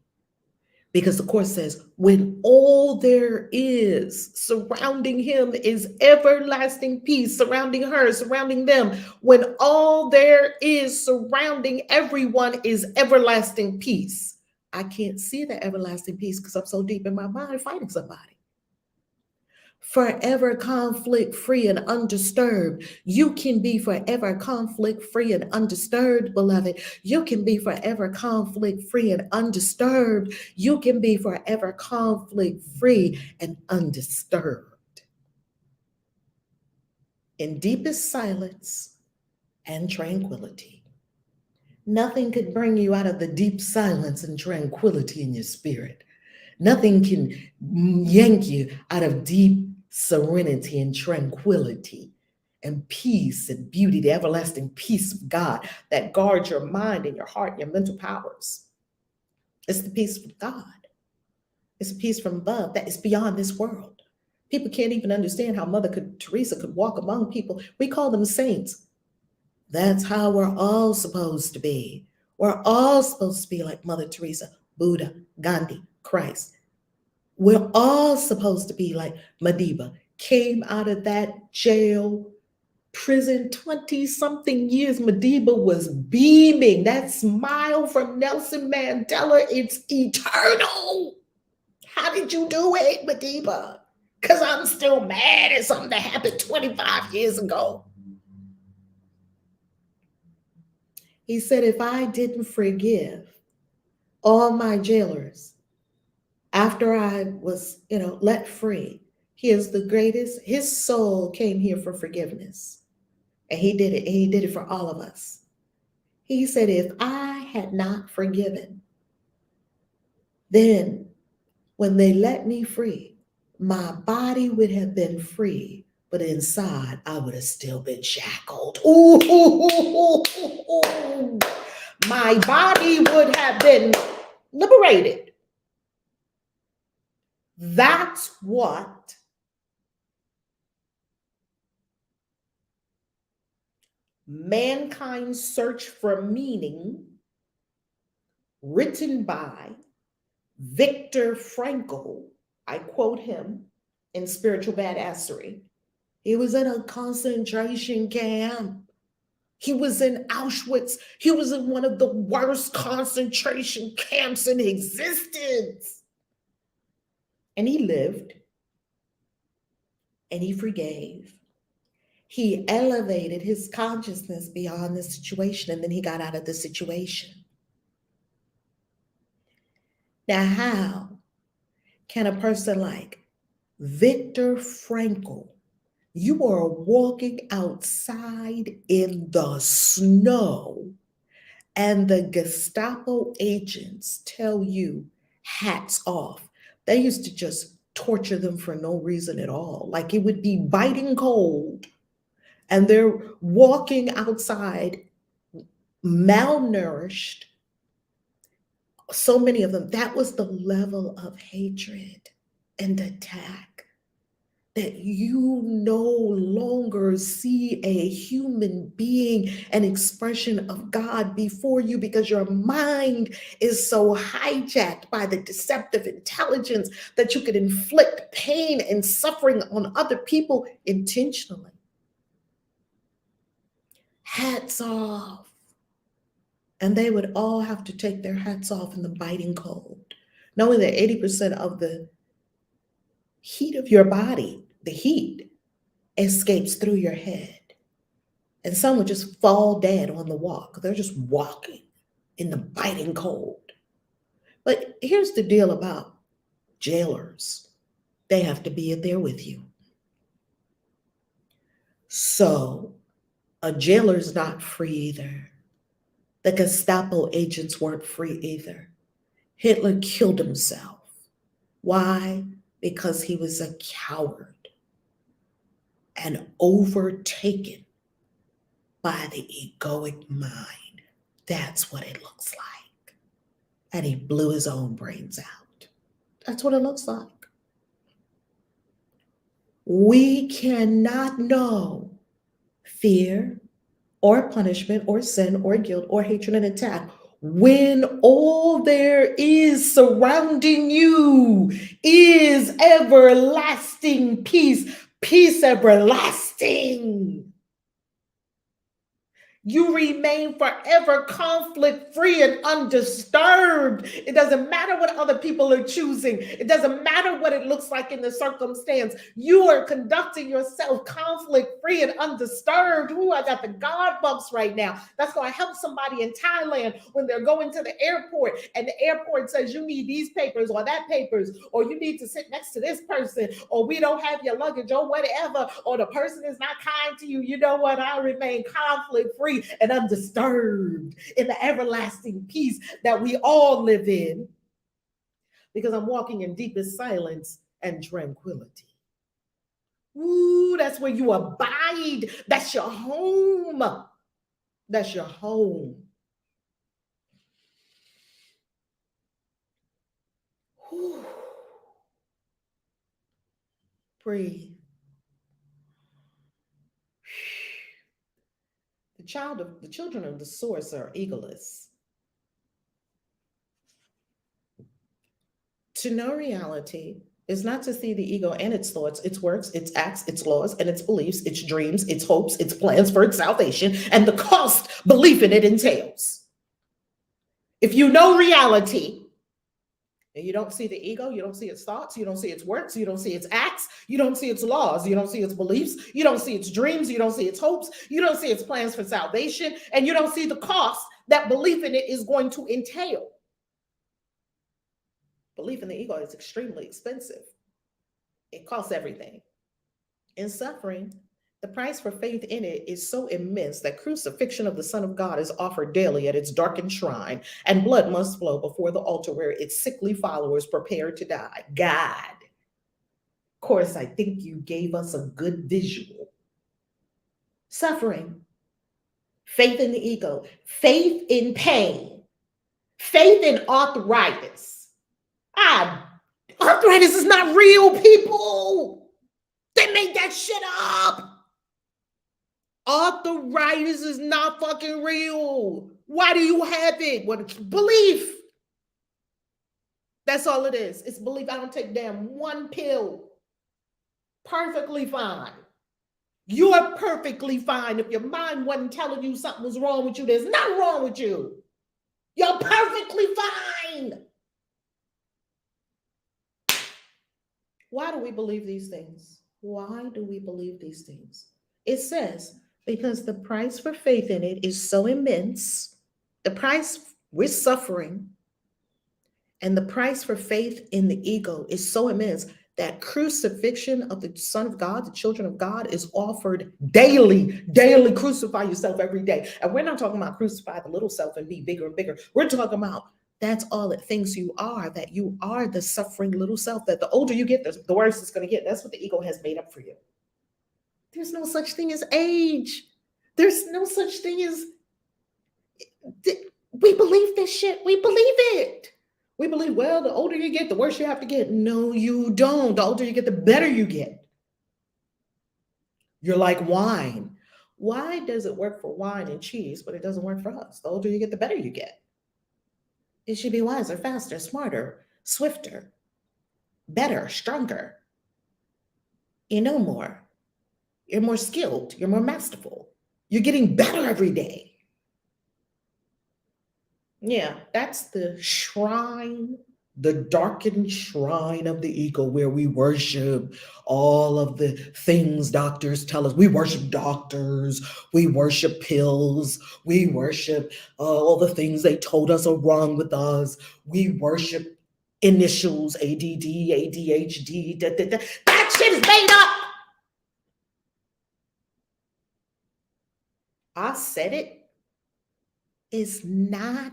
Because the Course says, when all there is surrounding him is everlasting peace, surrounding her, surrounding them, when all there is surrounding everyone is everlasting peace, I can't see the everlasting peace because I'm so deep in my mind fighting somebody. Forever conflict free and undisturbed. You can be forever conflict free and undisturbed, beloved. You can be forever conflict free and undisturbed. You can be forever conflict free and undisturbed. In deepest silence and tranquility. Nothing could bring you out of the deep silence and tranquility in your spirit. Nothing can yank you out of deep serenity and tranquility and peace and beauty, the everlasting peace of God that guards your mind and your heart and your mental powers. It's the peace of God. It's a peace from above that is beyond this world. People can't even understand how Mother Teresa could walk among people. We call them saints. That's how we're all supposed to be. We're all supposed to be like Mother Teresa, Buddha, Gandhi, Christ. We're all supposed to be like Madiba, came out of that jail, prison, 20-something years. Madiba was beaming. That smile from Nelson Mandela, it's eternal. How did you do it, Madiba? Because I'm still mad at something that happened 25 years ago. He said, if I didn't forgive all my jailers, after I was, let free, he is the greatest. His soul came here for forgiveness. And he did it. And he did it for all of us. He said, if I had not forgiven, then when they let me free, my body would have been free, but inside I would have still been shackled. Ooh, my body would have been liberated. That's what Mankind's Search for Meaning, written by Viktor Frankl. I quote him in Spiritual Badassery. He was in a concentration camp. He was in Auschwitz. He was in one of the worst concentration camps in existence. And he lived, and he forgave. He elevated his consciousness beyond the situation, and then he got out of the situation. Now, how can a person like Viktor Frankl, you are walking outside in the snow, and the Gestapo agents tell you, hats off. They used to just torture them for no reason at all. Like it would be biting cold, and they're walking outside malnourished. So many of them, that was the level of hatred and attack, that you no longer see a human being, an expression of God before you, because your mind is so hijacked by the deceptive intelligence that you could inflict pain and suffering on other people intentionally. Hats off. And they would all have to take their hats off in the biting cold, knowing that 80% of the heat of your body, the heat, escapes through your head. And some would just fall dead on the walk. They're just walking in the biting cold. But here's the deal about jailers. They have to be there with you. So a jailer's not free either. The Gestapo agents weren't free either. Hitler killed himself. Why? Because he was a coward and overtaken by the egoic mind. That's what it looks like. And he blew his own brains out. That's what it looks like. We cannot know fear or punishment or sin or guilt or hatred and attack when all there is surrounding you is everlasting peace, peace everlasting. You remain forever conflict-free and undisturbed. It doesn't matter what other people are choosing. It doesn't matter what it looks like in the circumstance. You are conducting yourself conflict-free and undisturbed. Ooh, I got the God bumps right now. That's going to help somebody in Thailand when they're going to the airport and the airport says you need these papers or that papers, or you need to sit next to this person, or we don't have your luggage or whatever, or the person is not kind to you. You know what? I remain conflict-free and undisturbed in the everlasting peace that we all live in, because I'm walking in deepest silence and tranquility. Ooh, that's where you abide. That's your home. That's your home. Ooh. Breathe. The children of the source are egoless. To know reality is not to see the ego and its thoughts, its works, its acts, its laws, and its beliefs, its dreams, its hopes, its plans for its salvation, and the cost belief in it entails. If you know reality and you don't see the ego, you don't see its thoughts, you don't see its works, you don't see its acts, you don't see its laws, you don't see its beliefs, you don't see its dreams, you don't see its hopes, you don't see its plans for salvation, and you don't see the cost that belief in it is going to entail. Belief in the ego is extremely expensive. It costs everything. In suffering, the price for faith in it is so immense that crucifixion of the Son of God is offered daily at its darkened shrine, and blood must flow before the altar where its sickly followers prepare to die. God. Of course, I think you gave us a good visual. Suffering, faith in the ego, faith in pain, faith in arthritis. Arthritis is not real, people. They made that shit up. Arthritis is not fucking real. Why do you have it? What belief? That's all it is. It's belief. I don't take damn one pill. Perfectly fine. You're perfectly fine. If your mind wasn't telling you something was wrong with you, there's nothing wrong with you. You're perfectly fine. Why do we believe these things? Why do we believe these things? It says, because the price for faith in it is so immense, the price we're suffering, and the price for faith in the ego is so immense that crucifixion of the Son of God, the children of God, is offered daily. Daily crucify yourself every day. And we're not talking about crucify the little self and be bigger and bigger. We're talking about that's all it thinks you are, that you are the suffering little self, that the older you get, the worse it's going to get. That's what the ego has made up for you. There's no such thing as age. There's no such thing as, we believe this shit. We believe it. We believe, well, the older you get, the worse you have to get. No, you don't. The older you get, the better you get. You're like wine. Why does it work for wine and cheese, but it doesn't work for us? The older you get, the better you get. It should be wiser, faster, smarter, swifter, better, stronger. You know more. You're more skilled. You're more masterful. You're getting better every day. Yeah, that's the shrine the darkened shrine of the ego where we worship all of the things doctors tell us. We worship doctors, we worship pills, we worship all the things they told us are wrong with us. We worship initials, ADD, ADHD, that shit is made up. I said it. It's not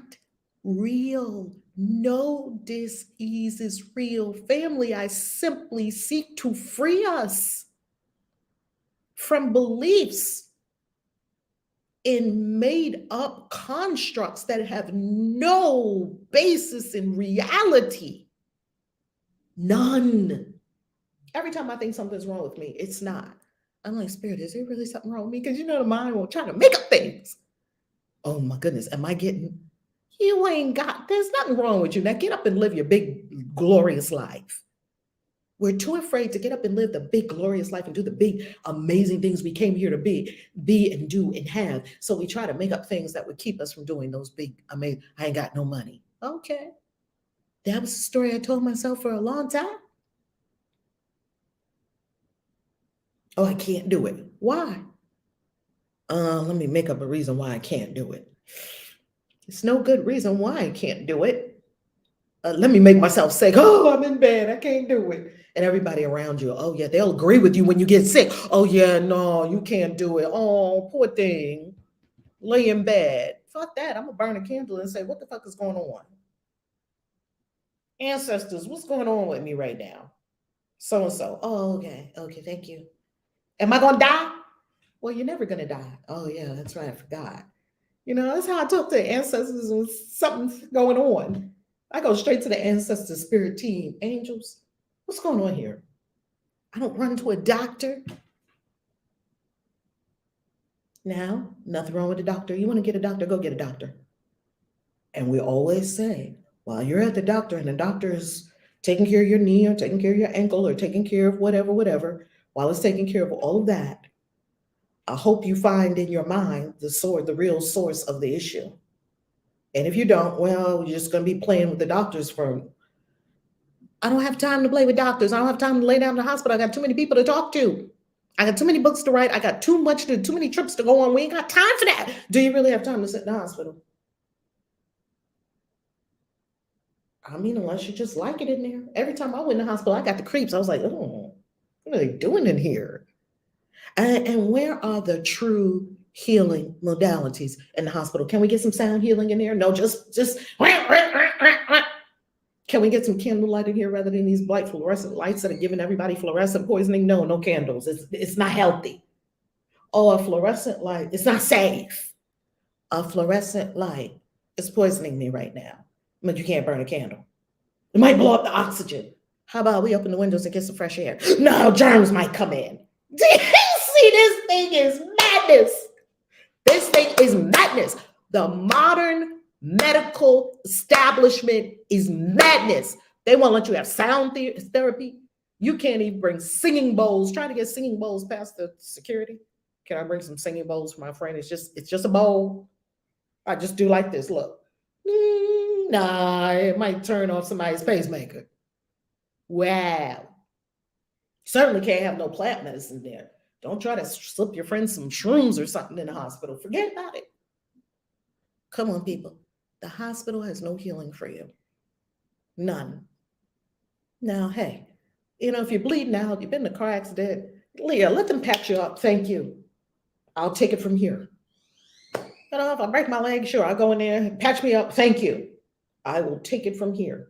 real. No disease is real. Family, I simply seek to free us from beliefs in made up constructs that have no basis in reality. None. Every time I think something's wrong with me, it's not. I'm like, Spirit, is there really something wrong with me? Because you know the mind will try to make up things. Oh my goodness, am I getting? You ain't got, there's nothing wrong with you. Now get up and live your big, glorious life. We're too afraid to get up and live the big, glorious life and do the big, amazing things we came here to be and do and have. So we try to make up things that would keep us from doing those big, amazing, I ain't got no money. Okay. That was the story I told myself for a long time. Oh, I can't do it. Why? Let me make up a reason why I can't do it. It's no good reason why I can't do it. Let me make myself sick. Oh, I'm in bed. I can't do it. And everybody around you, oh yeah, they'll agree with you when you get sick. Oh yeah, no, you can't do it. Oh, poor thing. Lay in bed. Fuck that. I'm gonna burn a candle and say, what the fuck is going on? Ancestors, what's going on with me right now? So and so. Oh, okay. Okay, thank you. Am I gonna die? Well, you're never gonna die. Oh yeah, that's right. I forgot. You know, that's how I talk to ancestors when something's going on. I go straight to the ancestor spirit team. Angels, what's going on here? I don't run to a doctor. Now, nothing wrong with the doctor. You want to get a doctor, go get a doctor. And we always say, while you're at the doctor and the doctor is taking care of your knee or taking care of your ankle or taking care of whatever, while it's taking care of all of that, I hope you find in your mind the real source of the issue. And if you don't, well, you're just going to be playing with the doctors for. I don't have time to play with doctors. I don't have time to lay down in the hospital. I got too many people to talk to. I got too many books to write. I got too many trips to go on. We ain't got time for that. Do you really have time to sit in the hospital? I mean, unless you just like it in there. Every time I went in the hospital, I got the creeps. I was like, oh, what are they doing in here? And where are the true healing modalities in the hospital? Can we get some sound healing in there? No, just can we get some candlelight in here rather than these bright fluorescent lights that are giving everybody fluorescent poisoning? No, no candles. It's not healthy. Oh, a fluorescent light, it's not safe. A fluorescent light is poisoning me right now. But you can't burn a candle. It might blow up the oxygen. How about we open the windows and get some fresh air? No, germs might come in. Do you see, this thing is madness. This thing is madness. The modern medical establishment is madness. They won't let you have sound therapy. You can't even bring singing bowls. Try to get singing bowls past the security. Can I bring some singing bowls for my friend? It's just a bowl. I just do like this. Look. Nah, it might turn off somebody's pacemaker. Wow. Certainly can't have no plant medicine there. Don't try to slip your friend some shrooms or something in the hospital. Forget about it. Come on, people. The hospital has no healing for you. None. Now, hey, if you're bleeding out, you've been in a car accident, Leah, let them patch you up. Thank you. I'll take it from here. If I break my leg, sure, I'll go in there, patch me up. Thank you. I will take it from here.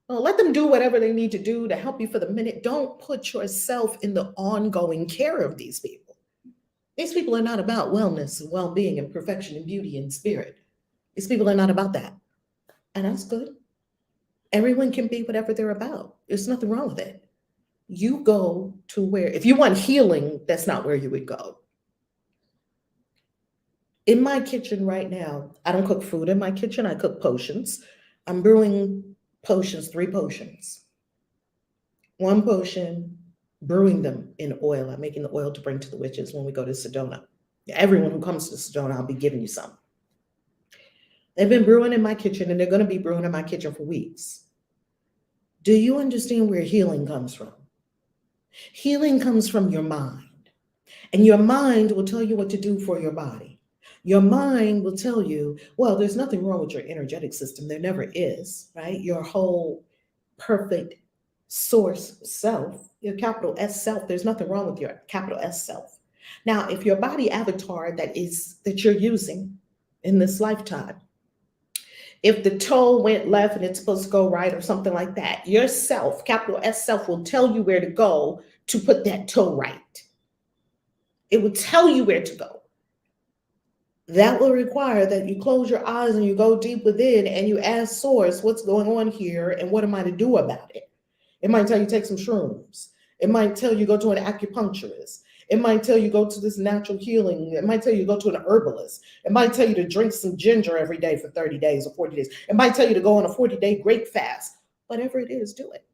Well, let them do whatever they need to do to help you for the minute. Don't put yourself in the ongoing care of these people. These people are not about wellness and well-being and perfection and beauty and spirit. These people are not about that. And that's good. Everyone can be whatever they're about. There's nothing wrong with it. You go to where, if you want healing, that's not where you would go. In my kitchen right now, I don't cook food in my kitchen. I cook potions. I'm brewing potions, 3 potions. 1 potion, brewing them in oil. I'm making the oil to bring to the witches when we go to Sedona. Everyone who comes to Sedona, I'll be giving you some. They've been brewing in my kitchen, and they're going to be brewing in my kitchen for weeks. Do you understand where healing comes from? Healing comes from your mind. And your mind will tell you what to do for your body. Your mind will tell you, well, there's nothing wrong with your energetic system. There never is, right? Your whole perfect source self, your capital S self, there's nothing wrong with your capital S self. Now, if your body avatar that you're using in this lifetime, if the toe went left and it's supposed to go right or something like that, your self, capital S self, will tell you where to go to put that toe right. It will tell you where to go. That will require that you close your eyes and you go deep within and you ask Source, what's going on here and what am I to do about it? It might tell you take some shrooms. It might tell you go to an acupuncturist. It might tell you go to this natural healing. It might tell you go to an herbalist. It might tell you to drink some ginger every day for 30 days or 40 days. It might tell you to go on a 40-day grape fast. Whatever it is, do it.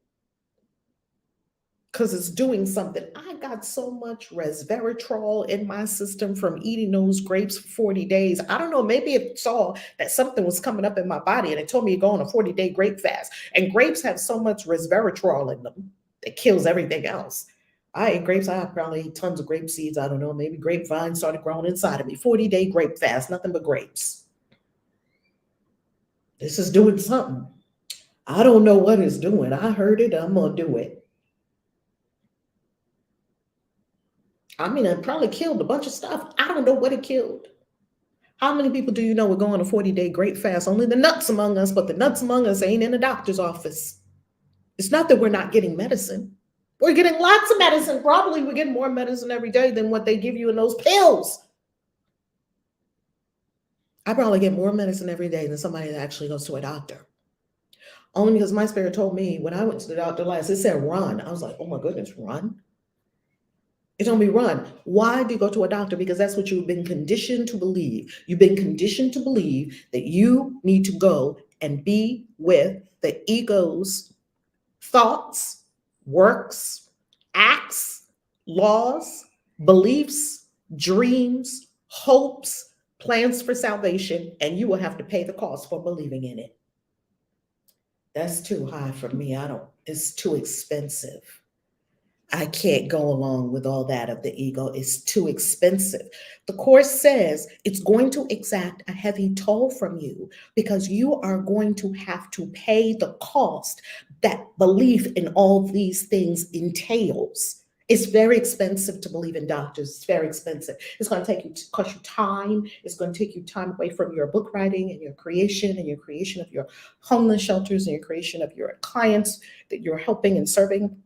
Because it's doing something. I got so much resveratrol in my system from eating those grapes for 40 days. I don't know, maybe it saw that something was coming up in my body and it told me to go on a 40-day grape fast. And grapes have so much resveratrol in them that kills everything else. I ate grapes. I probably ate tons of grape seeds. I don't know, maybe grapevines started growing inside of me. 40-day grape fast, nothing but grapes. This is doing something. I don't know what it's doing. I heard it. I'm going to do it. I mean, it probably killed a bunch of stuff. I don't know what it killed. How many people do you know would go on a 40-day great fast? Only the nuts among us, but the nuts among us ain't in the doctor's office. It's not that we're not getting medicine. We're getting lots of medicine. Probably we're getting more medicine every day than what they give you in those pills. I probably get more medicine every day than somebody that actually goes to a doctor. Only because my spirit told me when I went to the doctor last, it said run. I was like, oh my goodness, run? It told me run. Why do you go to a doctor? Because that's what you've been conditioned to believe. You've been conditioned to believe that you need to go and be with the ego's thoughts, works, acts, laws, beliefs, dreams, hopes, plans for salvation, and you will have to pay the cost for believing in it. That's too high for me. It's too expensive. I can't go along with all that of the ego. It's too expensive. The Course says it's going to exact a heavy toll from you because you are going to have to pay the cost that belief in all these things entails. It's very expensive to believe in doctors. It's very expensive. It's going to cost you time. It's going to take you time away from your book writing and your creation of your homeless shelters and your creation of your clients that you're helping and serving.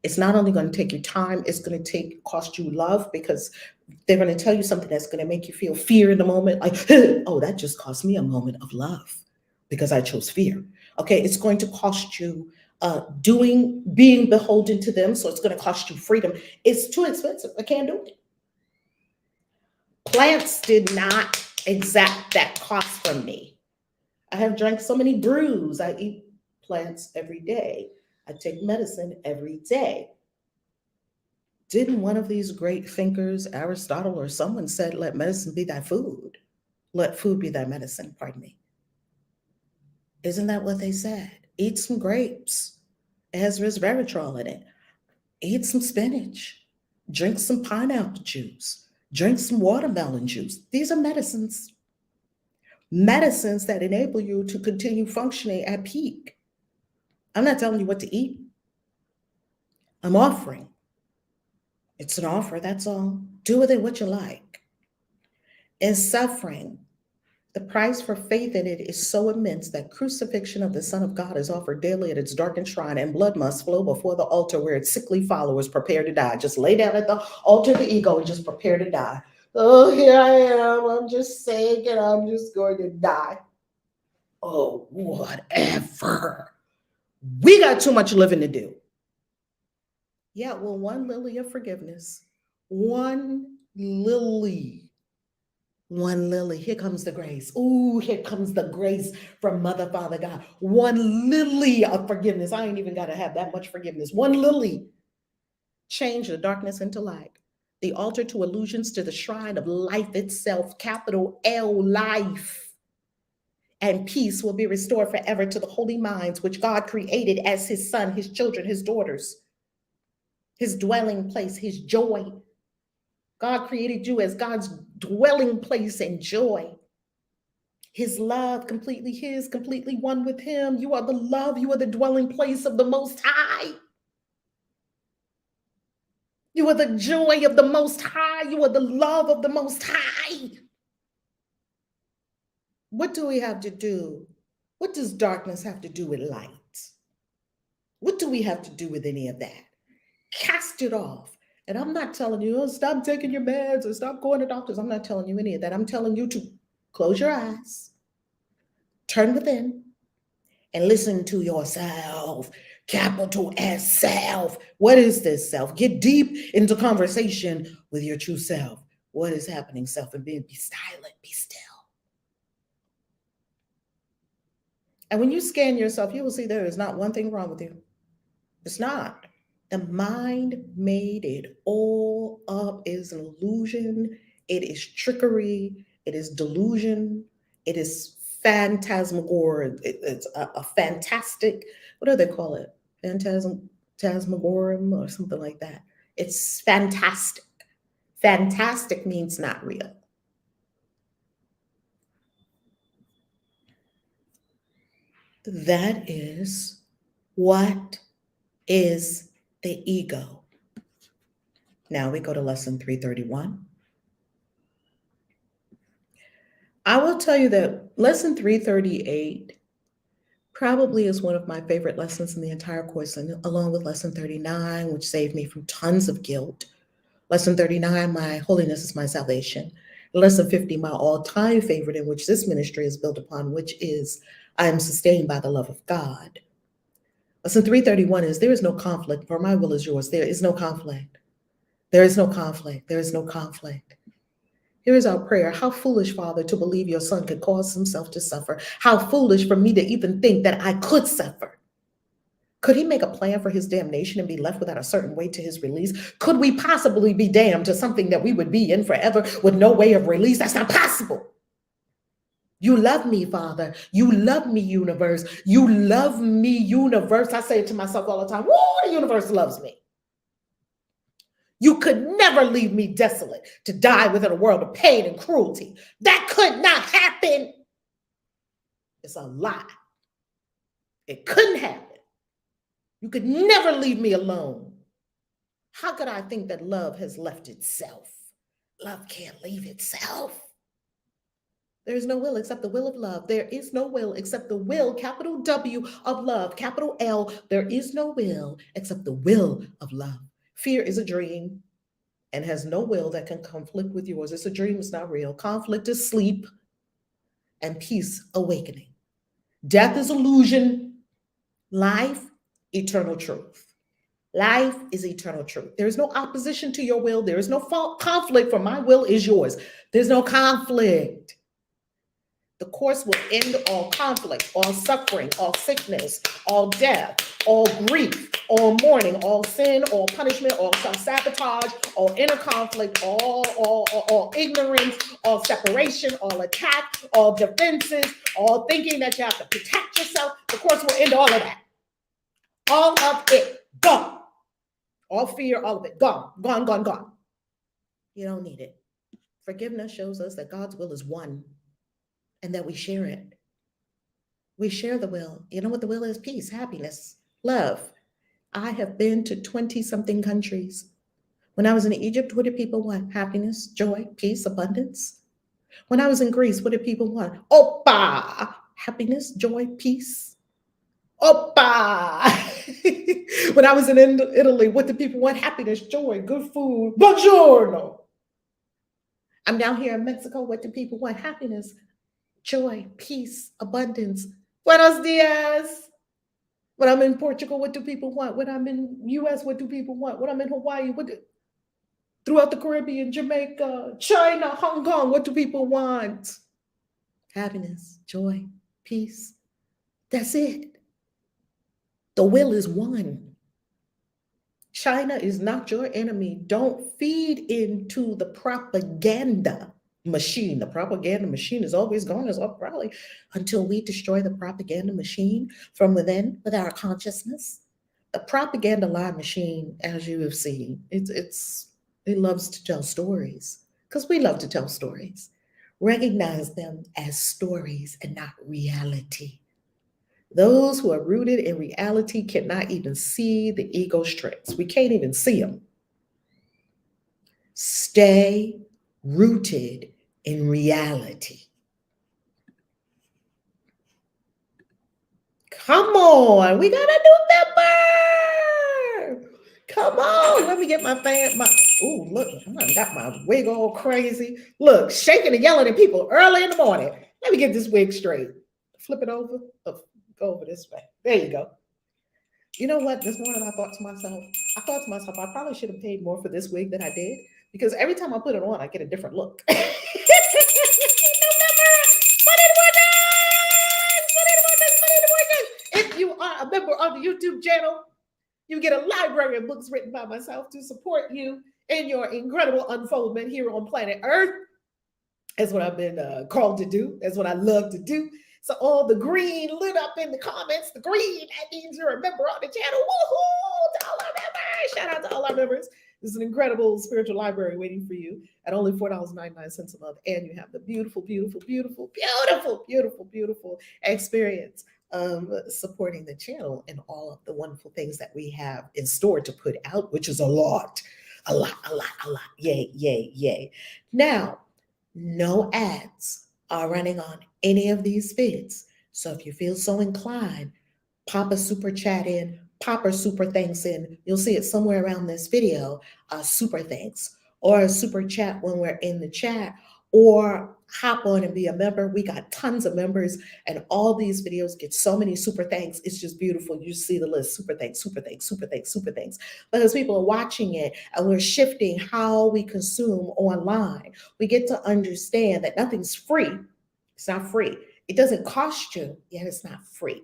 It's not only going to take you time, it's going to cost you love because they're going to tell you something that's going to make you feel fear in the moment. Like, oh, that just cost me a moment of love because I chose fear. Okay, it's going to cost you being beholden to them. So it's going to cost you freedom. It's too expensive. I can't do it. Plants did not exact that cost from me. I have drank so many brews. I eat plants every day. I take medicine every day. Didn't one of these great thinkers, Aristotle or someone, said, let medicine be thy food? Let food be thy medicine, pardon me. Isn't that what they said? Eat some grapes. It has resveratrol in it. Eat some spinach. Drink some pineapple juice. Drink some watermelon juice. These are medicines. Medicines that enable you to continue functioning at peak. I'm not telling you what to eat. I'm offering. It's an offer, that's all. Do with it what you like. In suffering, the price for faith in it is so immense that crucifixion of the Son of God is offered daily at its darkened shrine, and blood must flow before the altar where its sickly followers prepare to die. Just lay down at the altar of the ego and just prepare to die. Oh, here I am. I'm just sick and I'm just going to die. Oh, whatever. We got too much living to do. Yeah, well, one lily of forgiveness. One lily. One lily. Here comes the grace. Ooh, here comes the grace from Mother, Father, God. One lily of forgiveness. I ain't even got to have that much forgiveness. One lily. Change the darkness into light. The altar to illusions to the shrine of life itself. Capital L, life. and peace will be restored forever to the holy minds which God created as his son, his children, his daughters, his dwelling place, his joy. God created you as God's dwelling place and joy. His love, completely his, completely one with him. You are the love, you are the dwelling place of the Most High. You are the joy of the Most High. You are the love of the Most High. What do we have to do? What does darkness have to do with light? What do we have to do with any of that? Cast it off. And I'm not telling you, oh, stop taking your meds or stop going to doctors. I'm not telling you any of that. I'm telling you to close your eyes, turn within, and listen to yourself. Capital S self. What is this self? Get deep into conversation with your true self. What is happening, self? And be silent, be still. And when you scan yourself, you will see there is not one thing wrong with you. It's not. The mind made it all up. It is an illusion. It is trickery. It is delusion. It is phantasmagoria. It's a fantastic, what do they call it? Phantasmagorum or something like that. It's fantastic. Fantastic means not real. That is what is the ego. Now we go to lesson 331. I will tell you that lesson 338 probably is one of my favorite lessons in the entire course, and along with lesson 39, which saved me from tons of guilt. Lesson 39, my holiness is my salvation. Lesson 50, my all-time favorite, in which this ministry is built upon, which is I am sustained by the love of God. Lesson 331 is there is no conflict, for my will is yours. There is no conflict. There is no conflict. There is no conflict. Here is our prayer. How foolish, Father, to believe your son could cause himself to suffer. How foolish for me to even think that I could suffer. Could he make a plan for his damnation and be left without a certain way to his release? Could we possibly be damned to something that we would be in forever with no way of release? That's not possible. You love me, Father. You love me, universe. You love me, universe. I say it to myself all the time. Woo, the universe loves me. You could never leave me desolate to die within a world of pain and cruelty. That could not happen. It's a lie. It couldn't happen. You could never leave me alone. How could I think that love has left itself? Love can't leave itself. There is no will except the will of love. There is no will except the will, capital W, of love, capital L. There is no will except the will of love. Fear is a dream and has no will that can conflict with yours. It's a dream, it's not real. Conflict is sleep and peace awakening. Death is illusion. Life, eternal truth. Life is eternal truth. There is no opposition to your will. There is no conflict, for my will is yours. There's no conflict. The course will end all conflict, all suffering, all sickness, all death, all grief, all mourning, all sin, all punishment, all self-sabotage, all inner conflict, all ignorance, all separation, all attack, all defenses, all thinking that you have to protect yourself. The course will end all of that. All of it, gone. All fear, all of it, gone, gone, gone, gone. You don't need it. Forgiveness shows us that God's will is one and that we share it. We share the will. You know what the will is? Peace, happiness, love. I have been to 20-something countries. When I was in Egypt, what did people want? Happiness, joy, peace, abundance. When I was in Greece, what did people want? Oppa! Happiness, joy, peace. Oppa! When I was in Italy, what did people want? Happiness, joy, good food. Buongiorno! I'm down here in Mexico. What do people want? Happiness, joy, peace, abundance. Buenos dias. When I'm in Portugal, what do people want? When I'm in US, what do people want? When I'm in Hawaii, throughout the Caribbean, Jamaica, China, Hong Kong, what do people want? Happiness, joy, peace. That's it. The will is one. China is not your enemy. Don't feed into the propaganda. machine. The propaganda machine is always going as up probably until we destroy the propaganda machine from within with our consciousness. The propaganda lie machine, as you have seen, it loves to tell stories because we love to tell stories. Recognize them as stories and not reality. Those who are rooted in reality cannot even see the ego's tricks. We can't even see them. Stay rooted in reality. Come on, we got a new member. Come on, let me get my fan. Oh, look, I got my wig all crazy. Look, shaking and yelling at people early in the morning. Let me get this wig straight. Flip it over. Oh, go over this way. There you go. You know what? This morning I thought to myself, I probably should have paid more for this wig than I did because every time I put it on, I get a different look. November, put it on us! Put it on us! Put it on us! If you are a member of the YouTube channel, you get a library of books written by myself to support you in your incredible unfoldment here on planet Earth. That's what I've been called to do. That's what I love to do. So all the green lit up in the comments, the green, that means you're a member on the channel. Woohoo! To all our members. Shout out to all our members. This is an incredible spiritual library waiting for you at only $4.99 a month. And you have the beautiful, beautiful, beautiful, beautiful, beautiful, beautiful experience of supporting the channel and all of the wonderful things that we have in store to put out, which is a lot, a lot, a lot, a lot. Yay, yay, yay. Now, no ads are running on any of these feeds. So if you feel so inclined, pop a super chat in, pop a super thanks in. You'll see it somewhere around this video, super thanks, or a super chat when we're in the chat, or hop on and be a member. We got tons of members, and all these videos get so many super thanks. It's just beautiful. You see the list, super thanks, super thanks, super thanks, super thanks. Because people are watching it and we're shifting how we consume online. We get to understand that nothing's free. It's not free. It doesn't cost you, yet it's not free.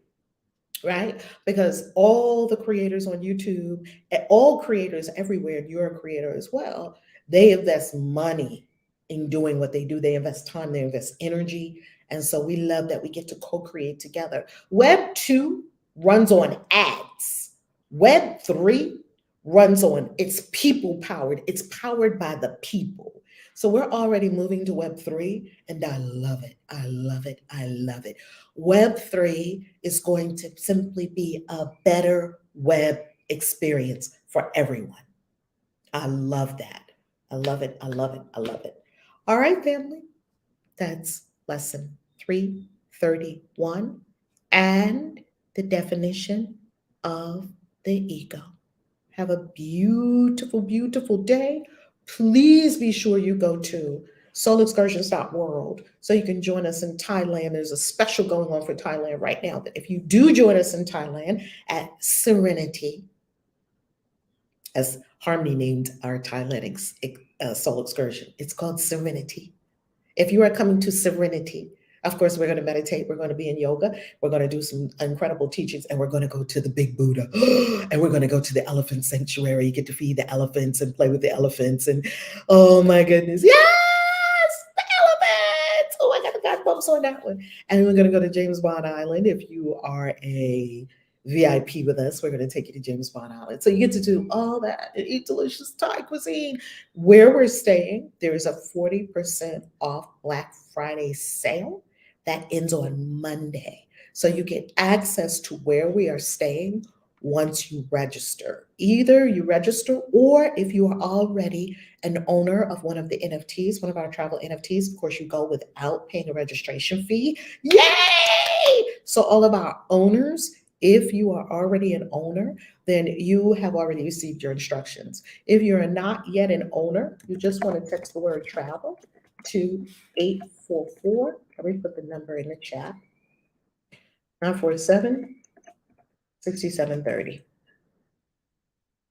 Right? Because all the creators on YouTube, all creators everywhere, and you're a creator as well, they invest money in doing what they do. They invest time, they invest energy. And so we love that we get to co-create together. Web 2 runs on ads. Web 3 runs on, it's people powered. It's powered by the people. So we're already moving to Web 3, and I love it. I love it. I love it. Web 3 is going to simply be a better web experience for everyone. I love that. I love it. I love it. I love it. All right, family. That's lesson 331 and the definition of the ego. Have a beautiful, beautiful day. Please be sure you go to soulexcursions.world so you can join us in Thailand. There's a special going on for Thailand right now that if you do join us in Thailand at Serenity, as Harmony named our Thailand soul excursion, it's called Serenity. If you are coming to Serenity, of course, we're going to meditate. We're going to be in yoga. We're going to do some incredible teachings, and we're going to go to the big Buddha, and we're going to go to the elephant sanctuary. You get to feed the elephants and play with the elephants, and oh my goodness, yes, the elephants! Oh, I got the goosebumps on that one. And we're going to go to James Bond Island. If you are a VIP with us, we're going to take you to James Bond Island. So you get to do all that and eat delicious Thai cuisine. Where we're staying, there is a 40% off Black Friday sale that ends on Monday. So you get access to where we are staying once you register. Either you register, or if you are already an owner of one of the NFTs, one of our travel NFTs, of course, you go without paying a registration fee. Yay! So all of our owners, if you are already an owner, then you have already received your instructions. If you're not yet an owner, you just want to text the word travel to 844. Let me put the number in the chat. 947 6730.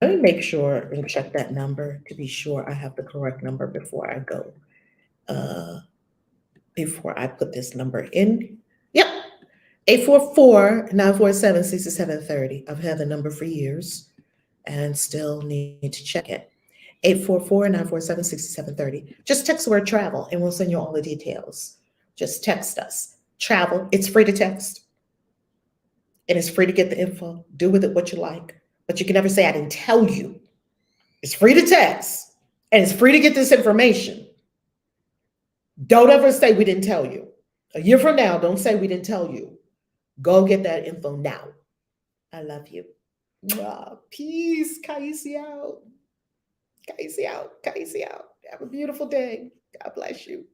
Let me make sure and check that number to be sure I have the correct number before I go. Before I put this number in. Yep. 844-947-6730. I've had the number for years and still need to check it. 844-947-6730. Just text the word travel and we'll send you all the details. Just text us. Travel. It's free to text. And it's free to get the info. Do with it what you like. But you can never say, I didn't tell you. It's free to text. And it's free to get this information. Don't ever say we didn't tell you. A year from now, don't say we didn't tell you. Go get that info now. I love you. Peace. Kaisi out. Kaisi out. Kaisi out. Have a beautiful day. God bless you.